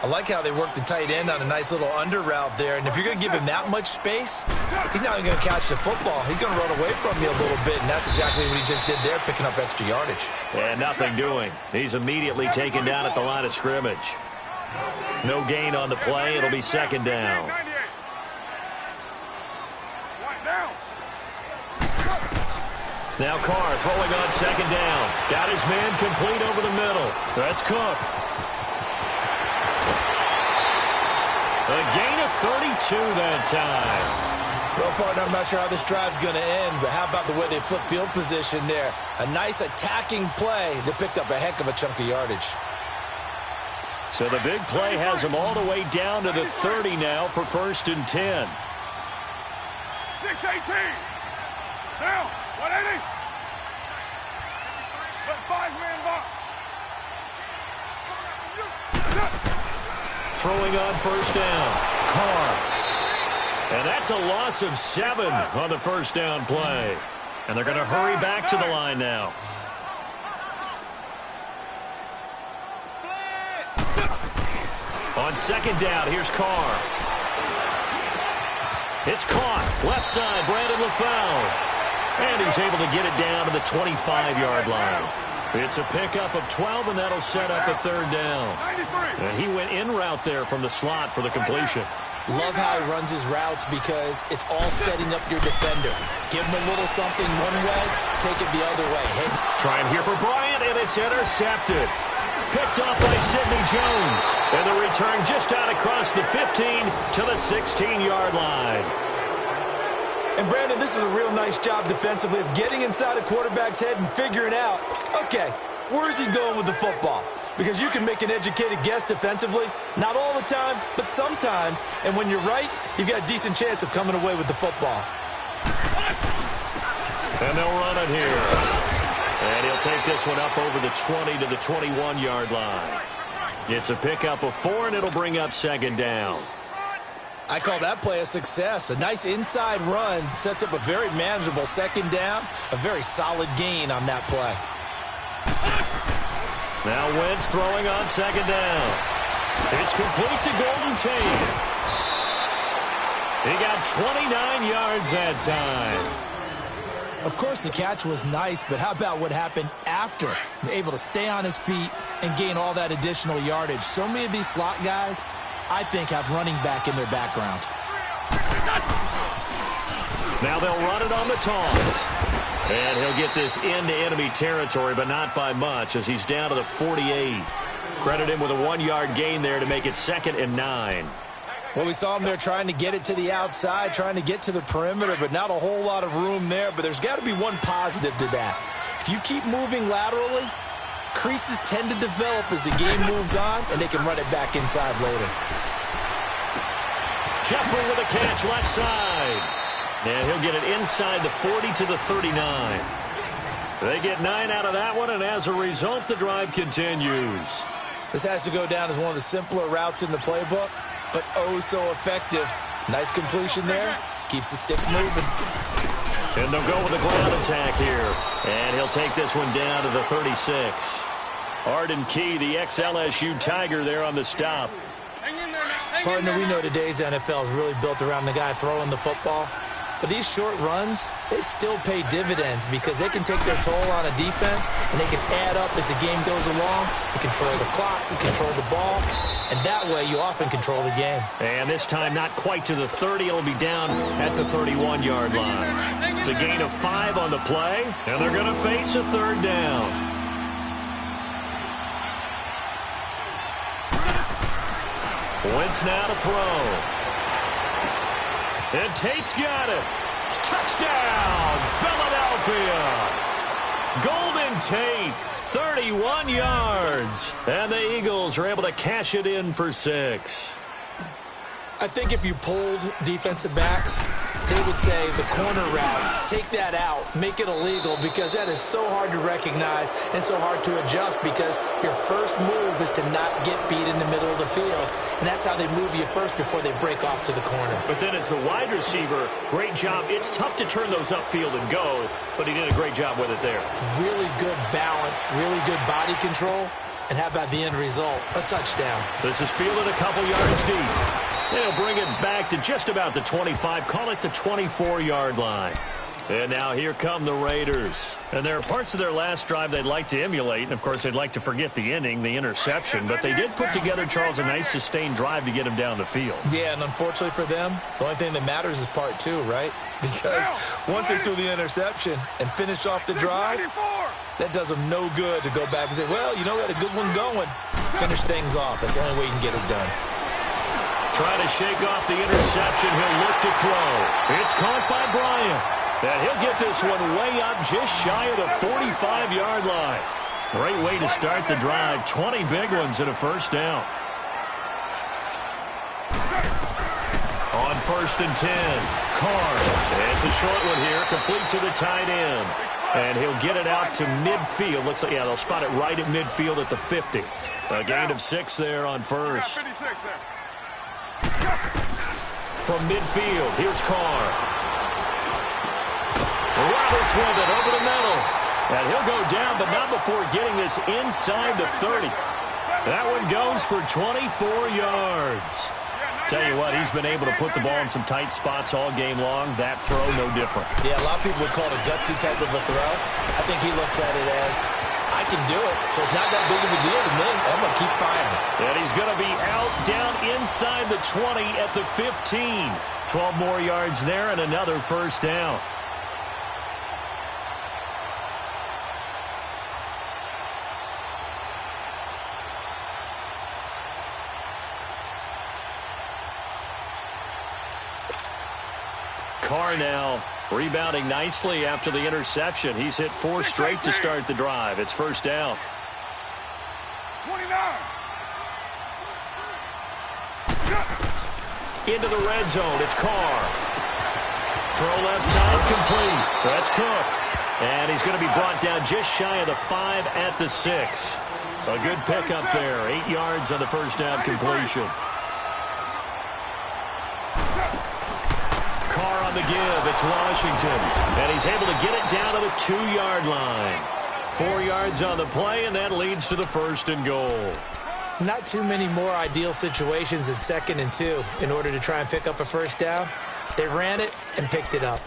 I like how they work the tight end on a nice little under route there. And if you're going to give him that much space, he's not even going to catch the football. He's going to run away from you a little bit, and that's exactly what he just did there, picking up extra yardage. And nothing doing. He's immediately taken down at the line of scrimmage. No gain on the play. It'll be second down. Now Carr throwing on second down. Got his man complete over the middle. That's Cook. A gain of 32 that time. Well, partner, I'm not sure how this drive's going to end, but how about the way they flip field position there? A nice attacking play that picked up a heck of a chunk of yardage. So the big play has them all the way down to the 30 now for 1st and 10. 6-18. Down. 180. But 5-man box. Throwing on first down. Carr. And that's a loss of 7 on the first down play. And they're going to hurry back to the line now. On second down, here's Carr. It's caught. Left side, Brandon LaFleur. And he's able to get it down to the 25-yard line. It's a pickup of 12, and that'll set up a third down. And he went in route there from the slot for the completion. Love how he runs his routes because it's all setting up your defender. Give him a little something one way, take it the other way. Hey. Trying here for Bryant, and it's intercepted. Picked off by Sidney Jones. And the return just out across the 15 to the 16-yard line. And, Brandon, this is a real nice job defensively of getting inside a quarterback's head and figuring out, okay, where's he going with the football? Because you can make an educated guess defensively, not all the time, but sometimes. And when you're right, you've got a decent chance of coming away with the football. And they'll run it here. And he'll take this one up over the 20 to the 21-yard line. It's a pickup of 4, and it'll bring up second down. I call that play a success. A nice inside run sets up a very manageable second down. A very solid gain on that play. Now Wentz throwing on second down. It's complete to Golden Tate. He got 29 yards that time. Of course, the catch was nice, but how about what happened after? Able to stay on his feet and gain all that additional yardage. So many of these slot guys, I think, have running back in their background. Now they'll run it on the toss. And he'll get this into enemy territory, but not by much, as he's down to the 48. Credit him with a 1-yard gain there to make it 2nd and 9. Well, we saw him there trying to get it to the outside, trying to get to the perimeter, but not a whole lot of room there. But there's got to be one positive to that. If you keep moving laterally, creases tend to develop as the game moves on, and they can run it back inside later. Jeffrey with a catch left side. And he'll get it inside the 40 to the 39. They get 9 out of that one, and as a result, the drive continues. This has to go down as one of the simpler routes in the playbook, but oh so effective. Nice completion there. Keeps the sticks moving. And they'll go with the ground attack here. And he'll take this one down to the 36. Arden Key, the ex-LSU Tiger, there on the stop. Partner, we know today's NFL is really built around the guy throwing the football. But these short runs, they still pay dividends because they can take their toll on a defense, and they can add up as the game goes along. You control the clock, you control the ball, and that way you often control the game. And this time not quite to the 30. It'll be down at the 31-yard line. It's a gain of 5 on the play, and they're going to face a third down. Wentz now to throw. And Tate's got it. Touchdown, Philadelphia. Golden Tate, 31 yards. And the Eagles are able to cash it in for 6. I think if you polled defensive backs, they would say the corner route, take that out, make it illegal, because that is so hard to recognize and so hard to adjust, because your first move is to not get beat in the middle of the field. And that's how they move you first before they break off to the corner. But then as a wide receiver, great job. It's tough to turn those upfield and go, but he did a great job with it there. Really good balance, really good body control. And how about the end result? A touchdown. This is fielded a couple yards deep. They'll bring it back to just about the 25. Call it the 24-yard line. And now here come the Raiders. And there are parts of their last drive they'd like to emulate. And, of course, they'd like to forget the inning, the interception. But they did put together, Charles, a nice sustained drive to get him down the field. Yeah, and unfortunately for them, the only thing that matters is part 2, right? Because once they threw the interception and finished off the drive, that does them no good to go back and say, well, you know, we had a good one going. Finish things off. That's the only way you can get it done. Trying to shake off the interception. He'll look to throw. It's caught by Bryant. And he'll get this one way up just shy of the 45-yard line. Great way to start the drive. 20 big ones and a first down. On 1st and 10, Carr. It's a short one here, complete to the tight end. And he'll get it out to midfield. Looks like, yeah, they'll spot it right at midfield at the 50. A gain of 6 there on first. From midfield, here's Carr. Roberts with it over the middle. And he'll go down, but not before getting this inside the 30. That one goes for 24 yards. Tell you what, he's been able to put the ball in some tight spots all game long. That throw, no different. Yeah, a lot of people would call it a gutsy type of a throw. I think he looks at it as, I can do it, so it's not that big of a deal to me. I'm going to keep firing. And he's going to be out down inside the 20 at the 15. 12 more yards there and another first down. Carr now rebounding nicely after the interception. He's hit 4 straight to start the drive. It's first down. 29. Into the red zone. It's Carr. Throw left side complete. That's Cook. And he's going to be brought down just shy of the 5 at the 6. A good pickup there. 8 yards on the first down completion. The give, it's Washington, and he's able to get it down to the 2-yard line. 4 yards on the play, and that leads to the 1st and goal. Not too many more ideal situations in 2nd and 2 in order to try and pick up a first down. They ran it and picked it up.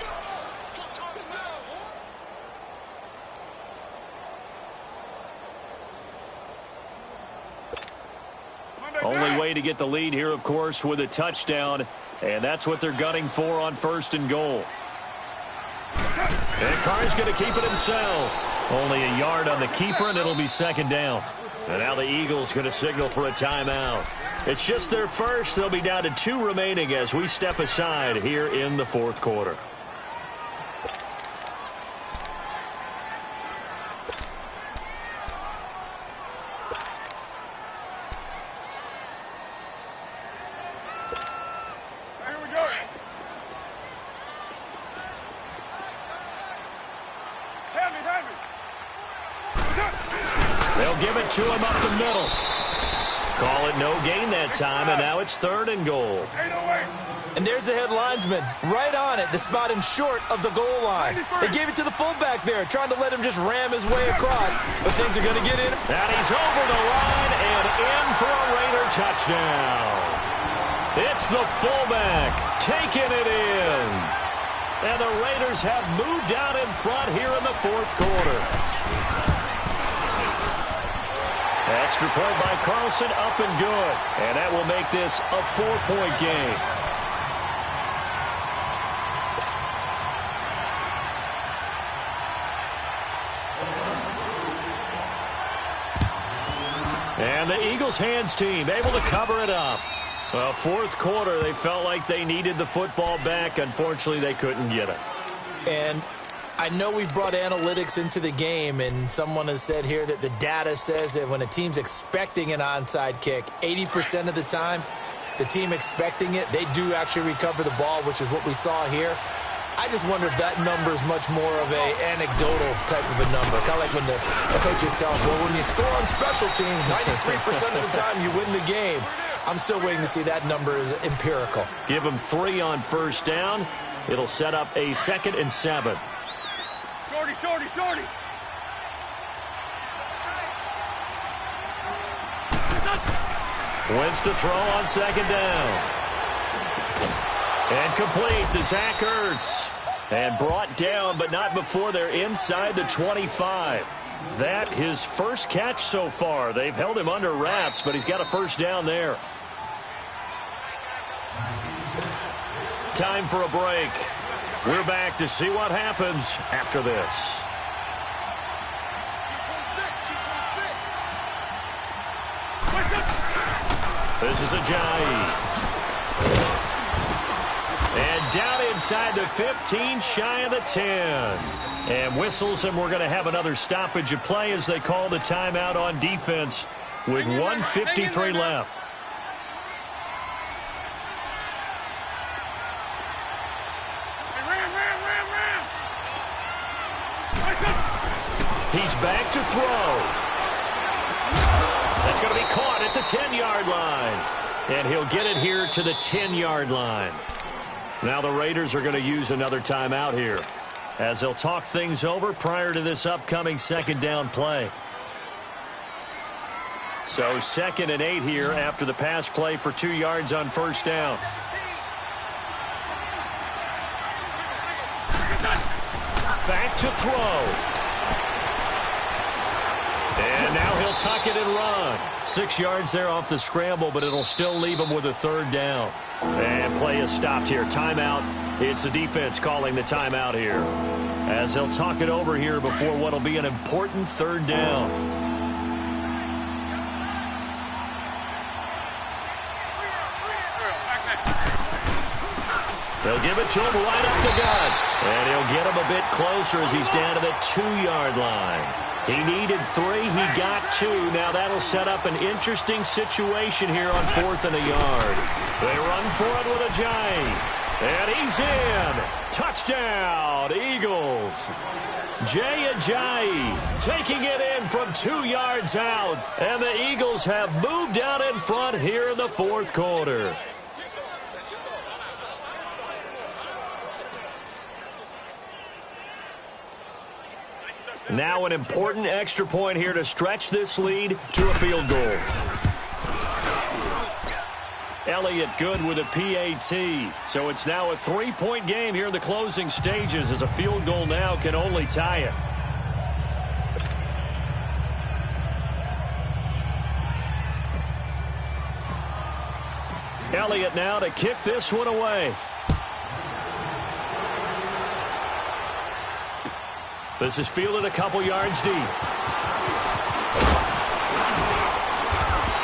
Only way to get the lead here, of course, with a touchdown. And that's what they're gunning for on 1st and goal. And Carr's going to keep it himself. Only a yard on the keeper, and it'll be 2nd down. And now the Eagles going to signal for a timeout. It's just their first. They'll be down to 2 remaining as we step aside here in the 4th quarter. To him up the middle. Call it no gain that time, and now it's 3rd and goal. And there's the head linesman right on it to spot him short of the goal line. They gave it to the fullback there, trying to let him just ram his way across, but things are going to get in. And he's over the line and in for a Raider touchdown. It's the fullback taking it in. And the Raiders have moved out in front here in the fourth quarter. Extra point by Carlson, up and good. And that will make this a 4-point game. And the Eagles hands team able to cover it up. Well, fourth quarter, they felt like they needed the football back. Unfortunately, they couldn't get it. And I know we brought analytics into the game, and someone has said here that the data says that when a team's expecting an onside kick, 80% of the time, the team expecting it, they do actually recover the ball, which is what we saw here. I just wonder if that number is much more of an anecdotal type of a number. Kind of like when the coaches tell us, well, when you score on special teams, 93% of the time you win the game. I'm still waiting to see that number is empirical. Give them 3 on first down. It'll set up a 2nd and 7. Shorty, shorty, shorty. Wins to throw on 2nd down. And complete to Zach Ertz. And brought down, but not before they're inside the 25. That his first catch so far. They've held him under wraps, but he's got a first down there. Time for a break. We're back to see what happens after this. This is Ajayi. And down inside the 15, shy of the 10. And whistles, and we're going to have another stoppage of play as they call the timeout on defense with 1:53 left. He's back to throw. That's going to be caught at the 10-yard line. And he'll get it here to the 10-yard line. Now the Raiders are going to use another timeout here as they'll talk things over prior to this upcoming 2nd down play. So 2nd and 8 here after the pass play for 2 yards on first down. Back to throw. And now he'll tuck it and run. 6 yards there off the scramble, but it'll still leave him with a 3rd down. And play is stopped here. Timeout. It's the defense calling the timeout here as they'll talk it over here before what will be an important 3rd down. They'll give it to him right up the gut. And he'll get him a bit closer as he's down to the 2-yard line. He needed 3. He got 2. Now that'll set up an interesting situation here on 4th and a yard. They run for it with Ajayi. And he's in. Touchdown, Eagles. Jay Ajayi taking it in from 2 yards out. And the Eagles have moved out in front here in the fourth quarter. Now an important extra point here to stretch this lead to a field goal. Elliott good with a PAT. So it's now a 3-point game here in the closing stages as a field goal now can only tie it. Elliott now to kick this one away. This is fielded a couple yards deep.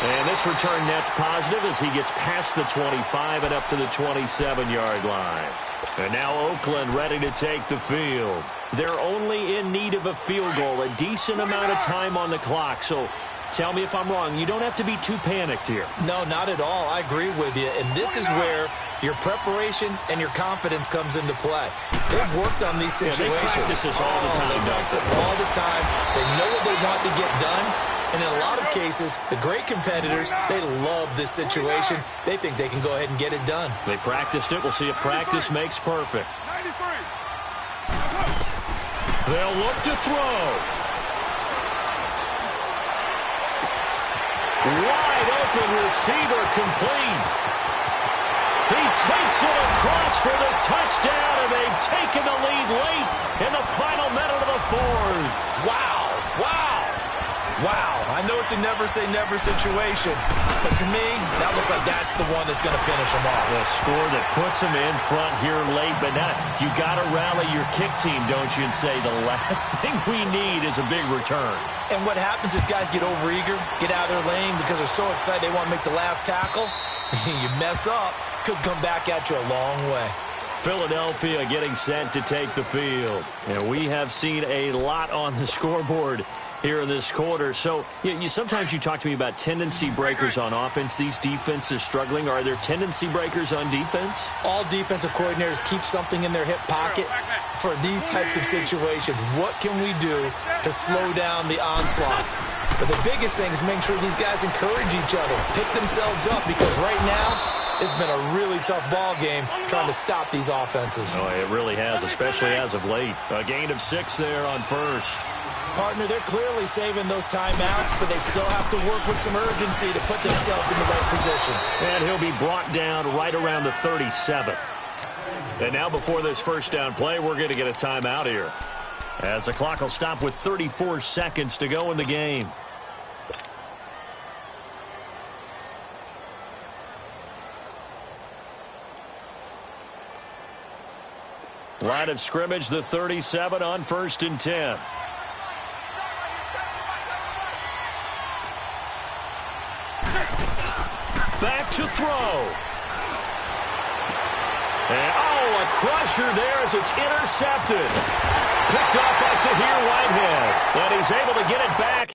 And this return net's positive as he gets past the 25 and up to the 27-yard line. And now Oakland ready to take the field. They're only in need of a field goal, a decent amount of time on the clock. So tell me if I'm wrong. You don't have to be too panicked here. No, not at all. I agree with you. And this is where your preparation and your confidence comes into play. They've worked on these situations. Yeah, they practice this all the time. They practice it all the time. They know what they want to get done. And in a lot of cases, the great competitors, they love this situation. They think they can go ahead and get it done. They practiced it. We'll see if practice makes perfect. 93. They'll look to throw. Wide open receiver complete. He takes it across for the touchdown, and they've taken the lead late in the final minute of the fourth. Wow, wow, wow. I know it's a never-say-never situation, but to me, that looks like that's the one that's going to finish them off. The score that puts them in front here late, but now you got to rally your kick team, don't you, and say the last thing we need is a big return. And what happens is guys get overeager, get out of their lane because they're so excited they want to make the last tackle. You mess up, could come back at you a long way. Philadelphia getting set to take the field. And we have seen a lot on the scoreboard here in this quarter. So sometimes you talk to me about tendency breakers on offense. These defenses struggling. Are there tendency breakers on defense? All defensive coordinators keep something in their hip pocket for these types of situations. What can we do to slow down the onslaught? But the biggest thing is make sure these guys encourage each other, pick themselves up, because right now it's been a really tough ball game trying to stop these offenses. Oh, it really has, especially as of late. A gain of 6 there on first. Partner, they're clearly saving those timeouts, but they still have to work with some urgency to put themselves in the right position. And he'll be brought down right around the 37. And now before this first down play, we're going to get a timeout here, as the clock will stop with 34 seconds to go in the game. Line of scrimmage, the 37 on 1st and 10. Back to throw. And, a crusher there as it's intercepted. Picked up by Tahir Whitehead. And he's able to get it back.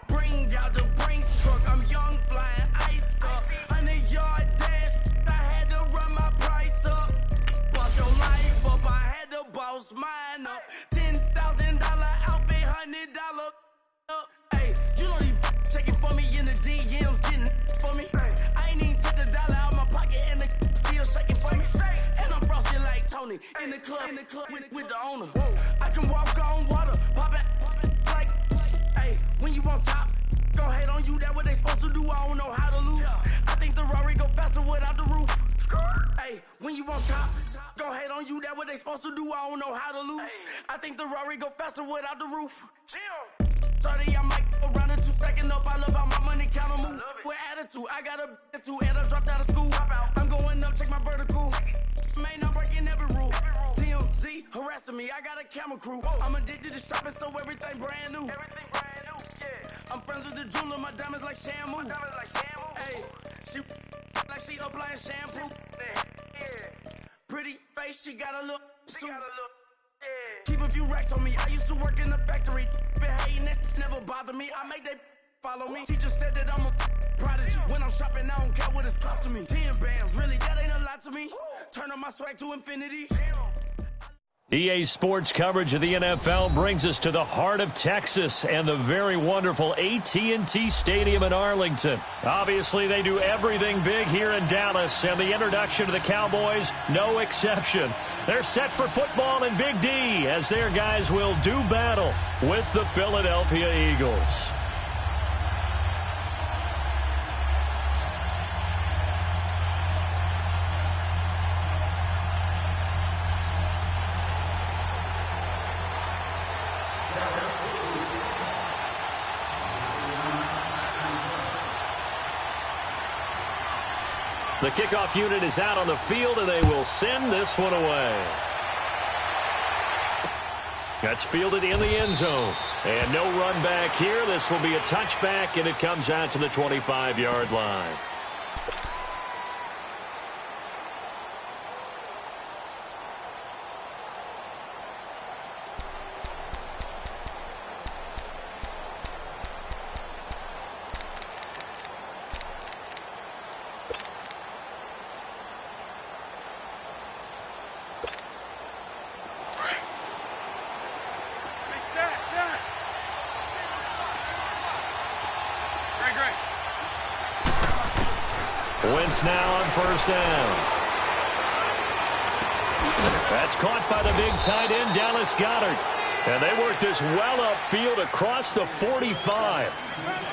Bring out the Brinks truck, I'm young, flying ice up. 100-yard dash, I had to run my price up. Boss your life up, I had to boss mine up. $10,000 outfit, $100 up. Hey, you know these checking for me in the DMs, getting for me. I ain't even took the dollar out my pocket and the still shaking for me. And I'm frosted like Tony in the club with the owner. I can walk on water, pop it like, hey, when you on top. Gon' hate on you, that what they supposed to do, I don't know how to lose. I think the Rari go faster without the roof. Hey, when you on top, gon' hate on you, that what they supposed to do, I don't know how to lose. I think the Rari go faster without the roof. 30, I might go round the 2 stacking up, I love how my money count move. With attitude, I got a 2 and I dropped out of school. I'm going up, check my vertical. Man, I'm breaking every rule. TMZ harassing me, I got a camera crew. I'm addicted to shopping, so everything brand new. I'm friends with the jeweler, my diamonds like Shamu. Hey, she like she applying shampoo. Pretty face, she got a look too. Keep a few racks on me. I used to work in the factory. Been hating it, never bother me. I make they follow me. Teacher said that I'm a prodigy. When I'm shopping, I don't care what it's costing me. 10 bands, really, that ain't a lot to me. Turn up my swag to infinity. EA Sports coverage of the NFL brings us to the heart of Texas and the very wonderful AT&T Stadium in Arlington. Obviously, they do everything big here in Dallas, and the introduction to the Cowboys, no exception. They're set for football in Big D as their guys will do battle with the Philadelphia Eagles. The kickoff unit is out on the field, and they will send this one away. That's fielded in the end zone. And no run back here. This will be a touchback, and it comes out to the 25-yard line. Wentz now on first down. That's caught by the big tight end, Dallas Goedert. And they work this well upfield across the 45.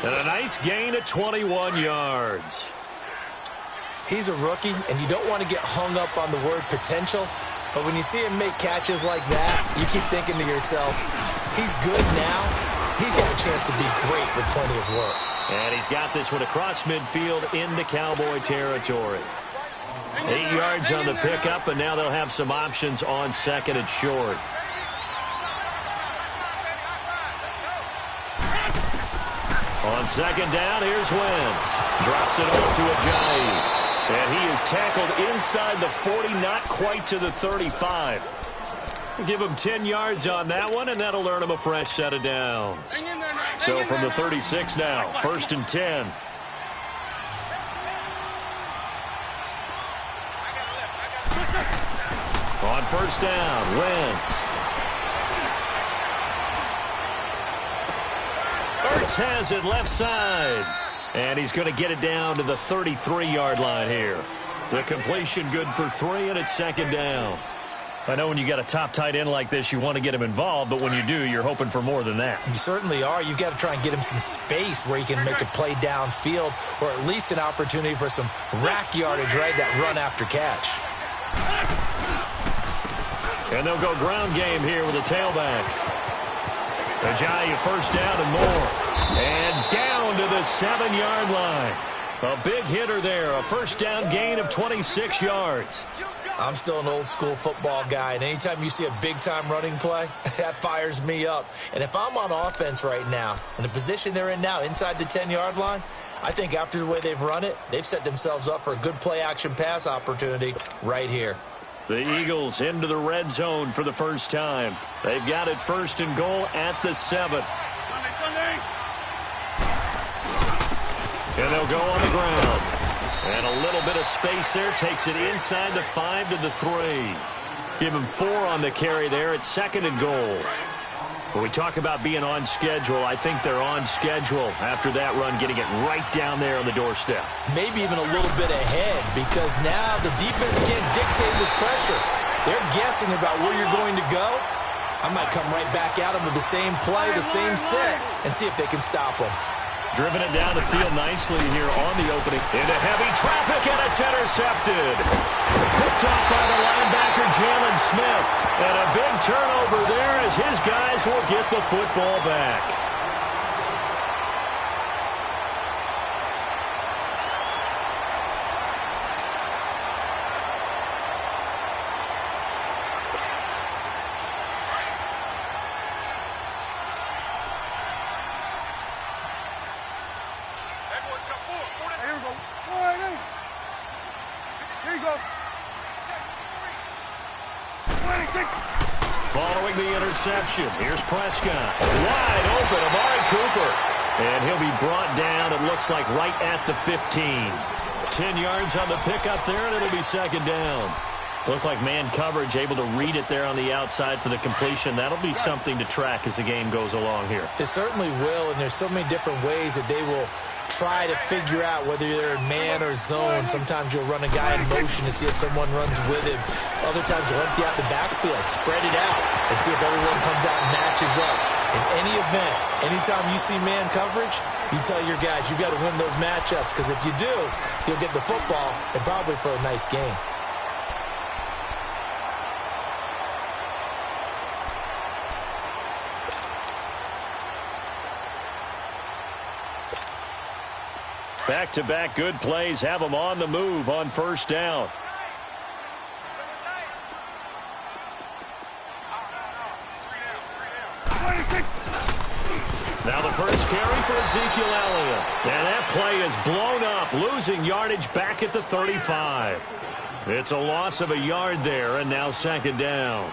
And a nice gain of 21 yards. He's a rookie, and you don't want to get hung up on the word potential. But when you see him make catches like that, you keep thinking to yourself, he's good now. He's got a chance to be great with plenty of work. And he's got this one across midfield into Cowboy territory. 8 yards on the pickup, and now they'll have some options on second and short. On second down, here's Wentz. Drops it off to Ajayi. And he is tackled inside the 40, not quite to the 35. We'll give him 10 yards on that one, and that'll earn him a fresh set of downs. So from the 36 now, 1st and 10. On first down, Wentz. Ertz has it left side. And he's going to get it down to the 33-yard line here. The completion good for 3, and it's second down. I know when you got a top tight end like this, you want to get him involved, but when you do, you're hoping for more than that. You certainly are. You've got to try and get him some space where he can make a play downfield, or at least an opportunity for some rack yardage, right? That run after catch. And they'll go ground game here with a tailback. Ajayi first down and more. And down to the 7-yard line. A big hitter there. A first down gain of 26 yards. I'm still an old-school football guy, and anytime you see a big-time running play, that fires me up. And if I'm on offense right now, in the position they're in now, inside the 10-yard line, I think after the way they've run it, they've set themselves up for a good play-action pass opportunity right here. The Eagles into the red zone for the first time. They've got it 1st and goal at the 7. And they'll go on the ground. And a little bit of space there. Takes it inside the 5 to the 3. Give him 4 on the carry there at 2nd and goal. When we talk about being on schedule, I think they're on schedule after that run, getting it right down there on the doorstep. Maybe even a little bit ahead, because now the defense can't dictate with pressure. They're guessing about where you're going to go. I might come right back at them with the same play, the same set, and see if they can stop them. Driven it down the field nicely here on the opening. Into heavy traffic, and it's intercepted. Picked off by the linebacker, Jalen Smith. And a big turnover there as his guys will get the football back. Following the interception, here's Prescott. Wide open, Amari Cooper. And he'll be brought down, it looks like, right at the 15. 10 yards on the pickup there, and it'll be second down. Looked like man coverage, able to read it there on the outside for the completion. That'll be something to track as the game goes along here. It certainly will, and there's so many different ways that they will try to figure out whether they're in man or zone. Sometimes you'll run a guy in motion to see if someone runs with him. Other times you'll empty out the backfield, spread it out, and see if everyone comes out and matches up. In any event, anytime you see man coverage, you tell your guys you got to win those matchups, because if you do, you'll get the football and probably for a nice game. Back-to-back good plays have them on the move on first down. Now the first carry for Ezekiel Elliott. And that play is blown up, losing yardage back at the 35. It's a loss of a yard there, and now second down.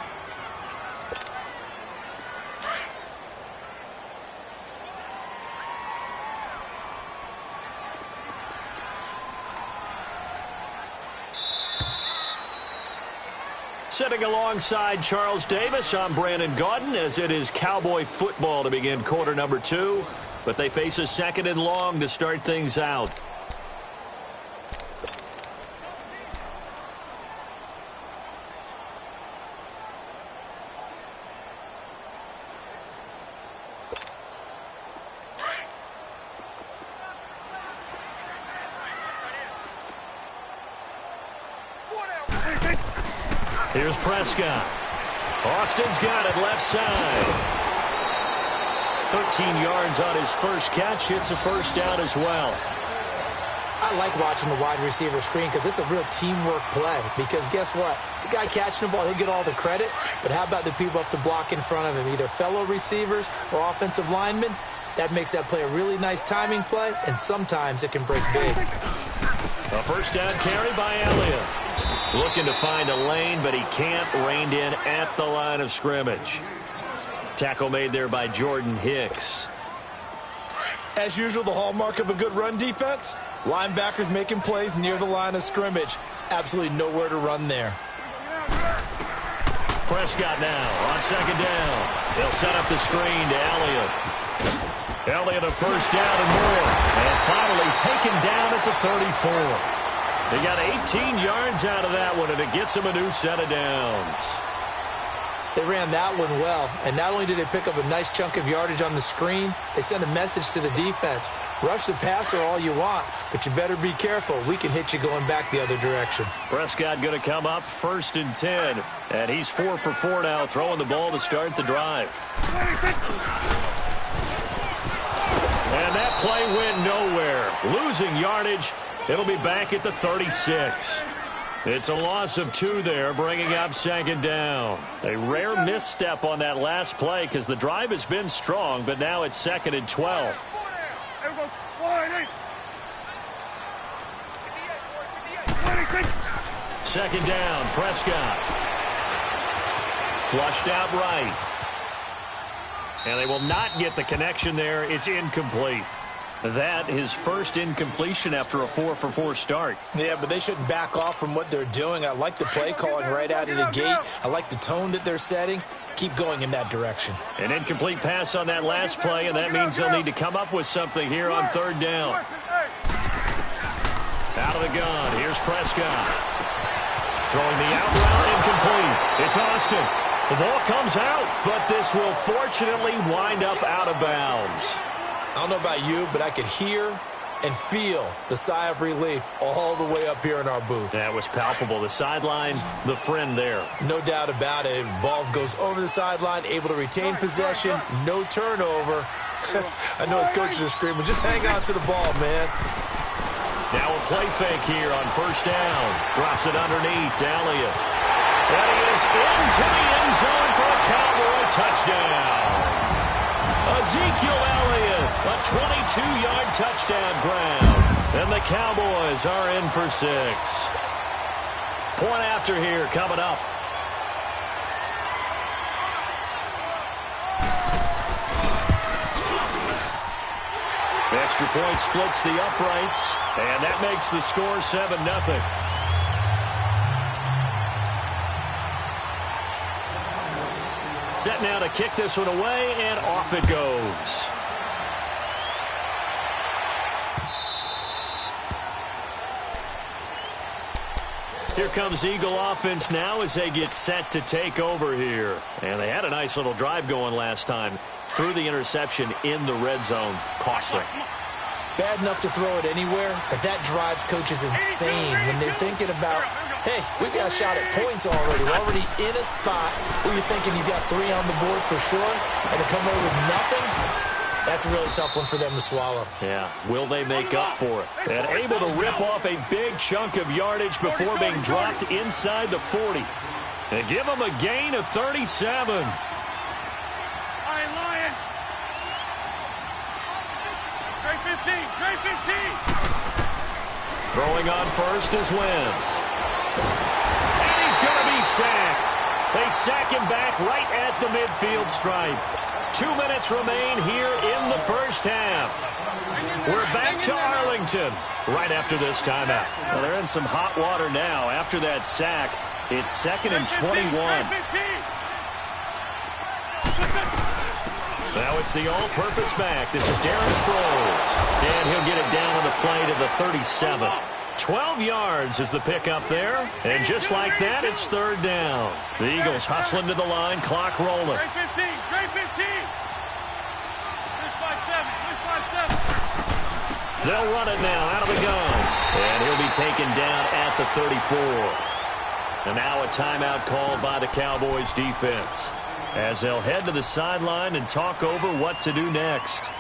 Sitting alongside Charles Davis, I'm Brandon Gaudin, as it is Cowboy football to begin quarter number 2. But they face a 2nd and long to start things out. Here's Prescott. Austin's got it left side. 13 yards on his first catch. It's a first down as well. I like watching the wide receiver screen because it's a real teamwork play. Because guess what? The guy catching the ball, he'll get all the credit. But how about the people up to block in front of him, either fellow receivers or offensive linemen? That makes that play a really nice timing play, and sometimes it can break big. A first down carry by Elliott. Looking to find a lane, but he can't. Reined in at the line of scrimmage. Tackle made there by Jordan Hicks. As usual, the hallmark of a good run defense, linebackers making plays near the line of scrimmage. Absolutely nowhere to run there. Prescott now on second down. They'll set up the screen to Elliott. Elliott a first down and more. And finally taken down at the 34. They got 18 yards out of that one, and it gets him a new set of downs. They ran that one well, and not only did they pick up a nice chunk of yardage on the screen, they sent a message to the defense. Rush the passer all you want, but you better be careful. We can hit you going back the other direction. Prescott going to come up 1st and 10, and he's 4 for 4 now, throwing the ball to start the drive. And that play went nowhere. Losing yardage. It'll be back at the 36. It's a loss of 2 there, bringing up second down. A rare misstep on that last play because the drive has been strong, but now it's 2nd and 12. Second down, Prescott. Flushed out right. And they will not get the connection there. It's incomplete. That his first incompletion after a 4 for 4 start. Yeah, but they shouldn't back off from what they're doing. I like the play calling right out of the gate. I like the tone that they're setting. Keep going in that direction. An incomplete pass on that last play, and that means they'll need to come up with something here on 3rd down. Out of the gun, here's Prescott. Throwing the out route, incomplete. It's Austin. The ball comes out, but this will fortunately wind up out of bounds. I don't know about you, but I could hear and feel the sigh of relief all the way up here in our booth. That was palpable. The sideline, the friend there. No doubt about it. Ball goes over the sideline, able to retain possession, no turnover. I know his coaches are screaming, just hang on to the ball, man. Now a play fake here on 1st down. Drops it underneath to Elliott. And he is into the end zone for a Cowboy touchdown. Ezekiel Elliott, a 22-yard touchdown grab. And the Cowboys are in for 6. Point after here coming up. The extra point splits the uprights, and that makes the score 7-0. Set now to kick this one away, and off it goes. Here comes Eagle offense now as they get set to take over here. And they had a nice little drive going last time. Threw the interception in the red zone. Costly. Bad enough to throw it anywhere, but that drives coaches insane when they're thinking about, hey, we got a shot at points already. We're already in a spot where you're thinking you got 3 on the board for sure, and to come away with nothing, that's a really tough one for them to swallow. Yeah, will they make up for it? And able to rip off a big chunk of yardage before being dropped inside the 40. And give them a gain of 37. Throwing on first is Wentz. And he's going to be sacked. They sack him back right at the midfield stripe. 2 minutes remain here in the first half. We're back to Arlington right after this timeout. Well, they're in some hot water now. After that sack, it's 2nd and 21. Now it's the all-purpose back. This is Darren Sproles. And he'll get it down on the play to the 37. 12 yards is the pickup there. And just like that, it's 3rd down. The Eagles hustling to the line, clock rolling. Great 15, great 15. Push 5-7, push 5-7. They'll run it now out of the gun. And he'll be taken down at the 34. And now a timeout called by the Cowboys defense as they'll head to the sideline and talk over what to do next.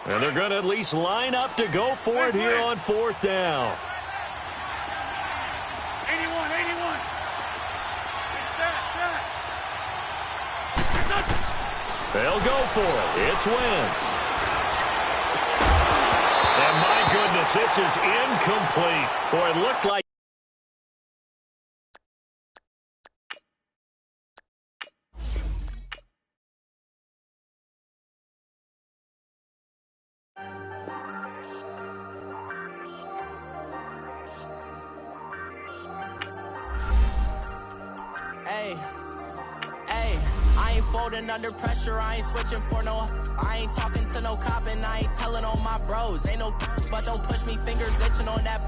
And they're going to at least line up to go for it here on 4th down. 81. They'll go for it. It's Wentz. And my goodness, this is incomplete. Boy, it looked like I ain't folding under pressure, I ain't switching for no. I ain't talking to no cop and I ain't telling on my bros. Ain't no but don't push me, fingers itching on that.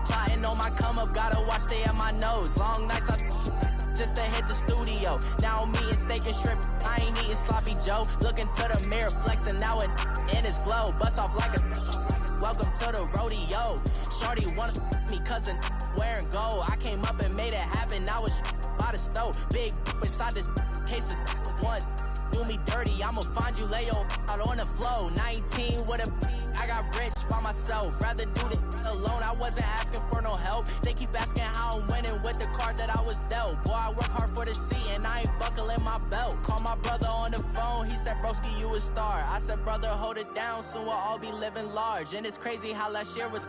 Plotting on my come up, gotta watch stay at my nose. Long nights I just to hit the studio. Now I'm eating steak and shrimp, I ain't eating sloppy Joe. Looking to the mirror, flexing now and in his glow. Bust off like a welcome to the rodeo. Shorty wanna me cousin wearing gold. I came up and made it happen, now it's by the stove. Big inside this cases once do me dirty, I'ma find you lay out on the floor. 19 with a I got rich by myself, rather do this alone. I wasn't asking for no help, they keep asking how I'm winning with the card that I was dealt. Boy, I work hard for the seat and I ain't buckling my belt. Call my brother on the phone, he said broski you a star. I said brother hold it down, soon we'll all be living large. And it's crazy how last year was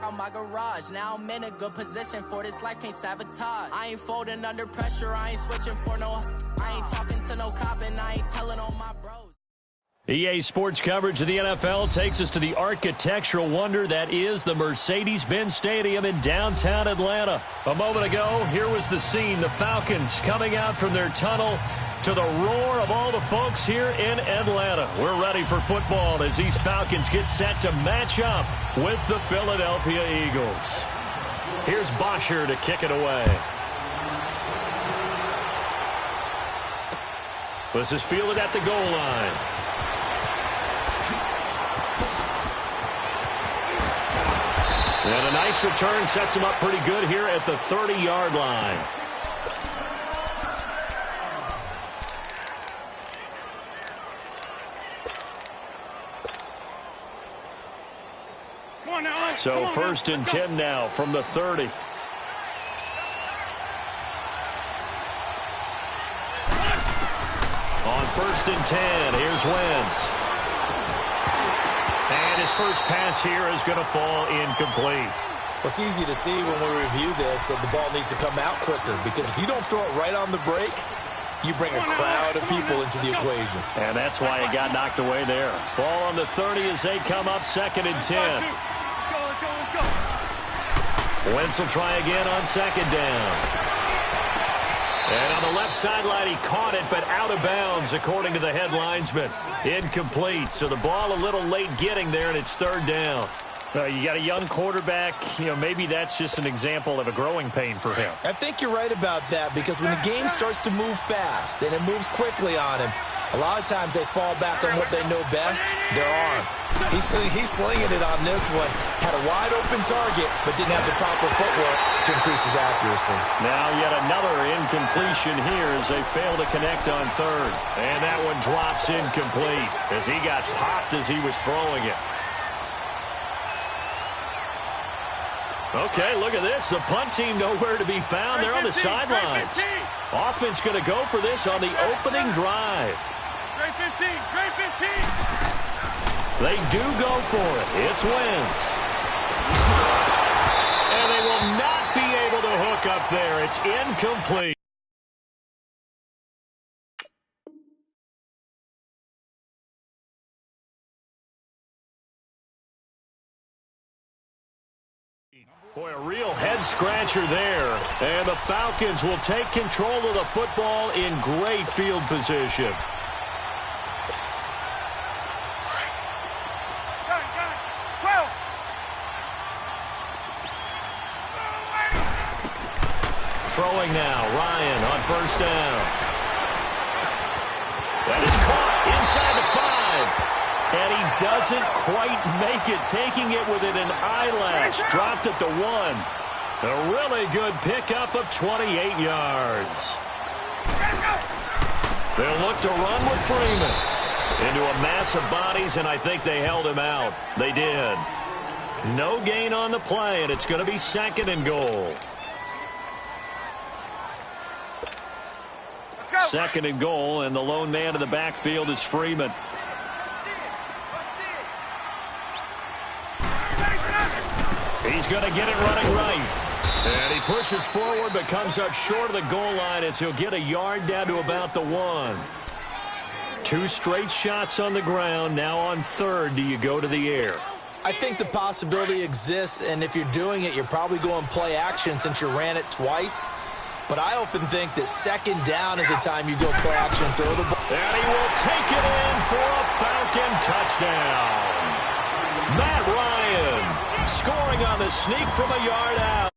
on my garage. Now I'm in a good position for this life, can't sabotage. I ain't folding under pressure, I ain't switching for no. I ain't talking to no cop and I ain't telling on my bros. EA Sports coverage of the NFL takes us to the architectural wonder that is the Mercedes-Benz Stadium in downtown Atlanta. A moment ago, here was the scene. The Falcons coming out from their tunnel to the roar of all the folks here in Atlanta. We're ready for football as these Falcons get set to match up with the Philadelphia Eagles. Here's Bosher to kick it away. This is fielded at the goal line. And a nice return sets him up pretty good here at the 30-yard line. So 1st and 10 now from the 30. On 1st and 10, here's Wentz. And his first pass here is going to fall incomplete. Well, it's easy to see when we review this that the ball needs to come out quicker, because if you don't throw it right on the break, you bring a crowd of people into the equation. And that's why it got knocked away there. Ball on the 30 as they come up 2nd and 10. Let's go. Wentz will try again on 2nd down. And on the left sideline, he caught it, but out of bounds, according to the head linesman. Incomplete, so the ball a little late getting there, and it's 3rd down. You got a young quarterback. Maybe that's just an example of a growing pain for him. I think you're right about that, because when the game starts to move fast and it moves quickly on him, a lot of times they fall back on what they know best, their arm. He's slinging it on this one. Had a wide-open target, but didn't have the proper footwork to increase his accuracy. Now yet another incompletion here as they fail to connect on 3rd. And that one drops incomplete as he got popped as he was throwing it. Okay, look at this. The punt team nowhere to be found. They're on the sidelines. Offense going to go for this on the opening drive. Great 15. They do go for it. It's Wentz. And they will not be able to hook up there. It's incomplete. Boy, a real head-scratcher there. And the Falcons will take control of the football in great field position. Throwing now, Ryan on 1st down. That is caught inside the 5. And he doesn't quite make it, taking it within an eyelash. Dropped at the 1. A really good pickup of 28 yards. They'll look to run with Freeman. Into a mass of bodies, and I think they held him out. They did. No gain on the play, and it's going to be 2nd and goal. 2nd and goal, and the lone man in the backfield is Freeman. He's going to get it running right. And he pushes forward but comes up short of the goal line as he'll get a yard down to about the 1. 2 straight shots on the ground. Now on 3rd, do you go to the air? I think the possibility exists, and if you're doing it, you're probably going play action since you ran it twice. But I often think that 2nd down is the time you go play action and throw the ball. And he will take it in for a Falcon touchdown. Matt Ryan scoring on the sneak from a yard out.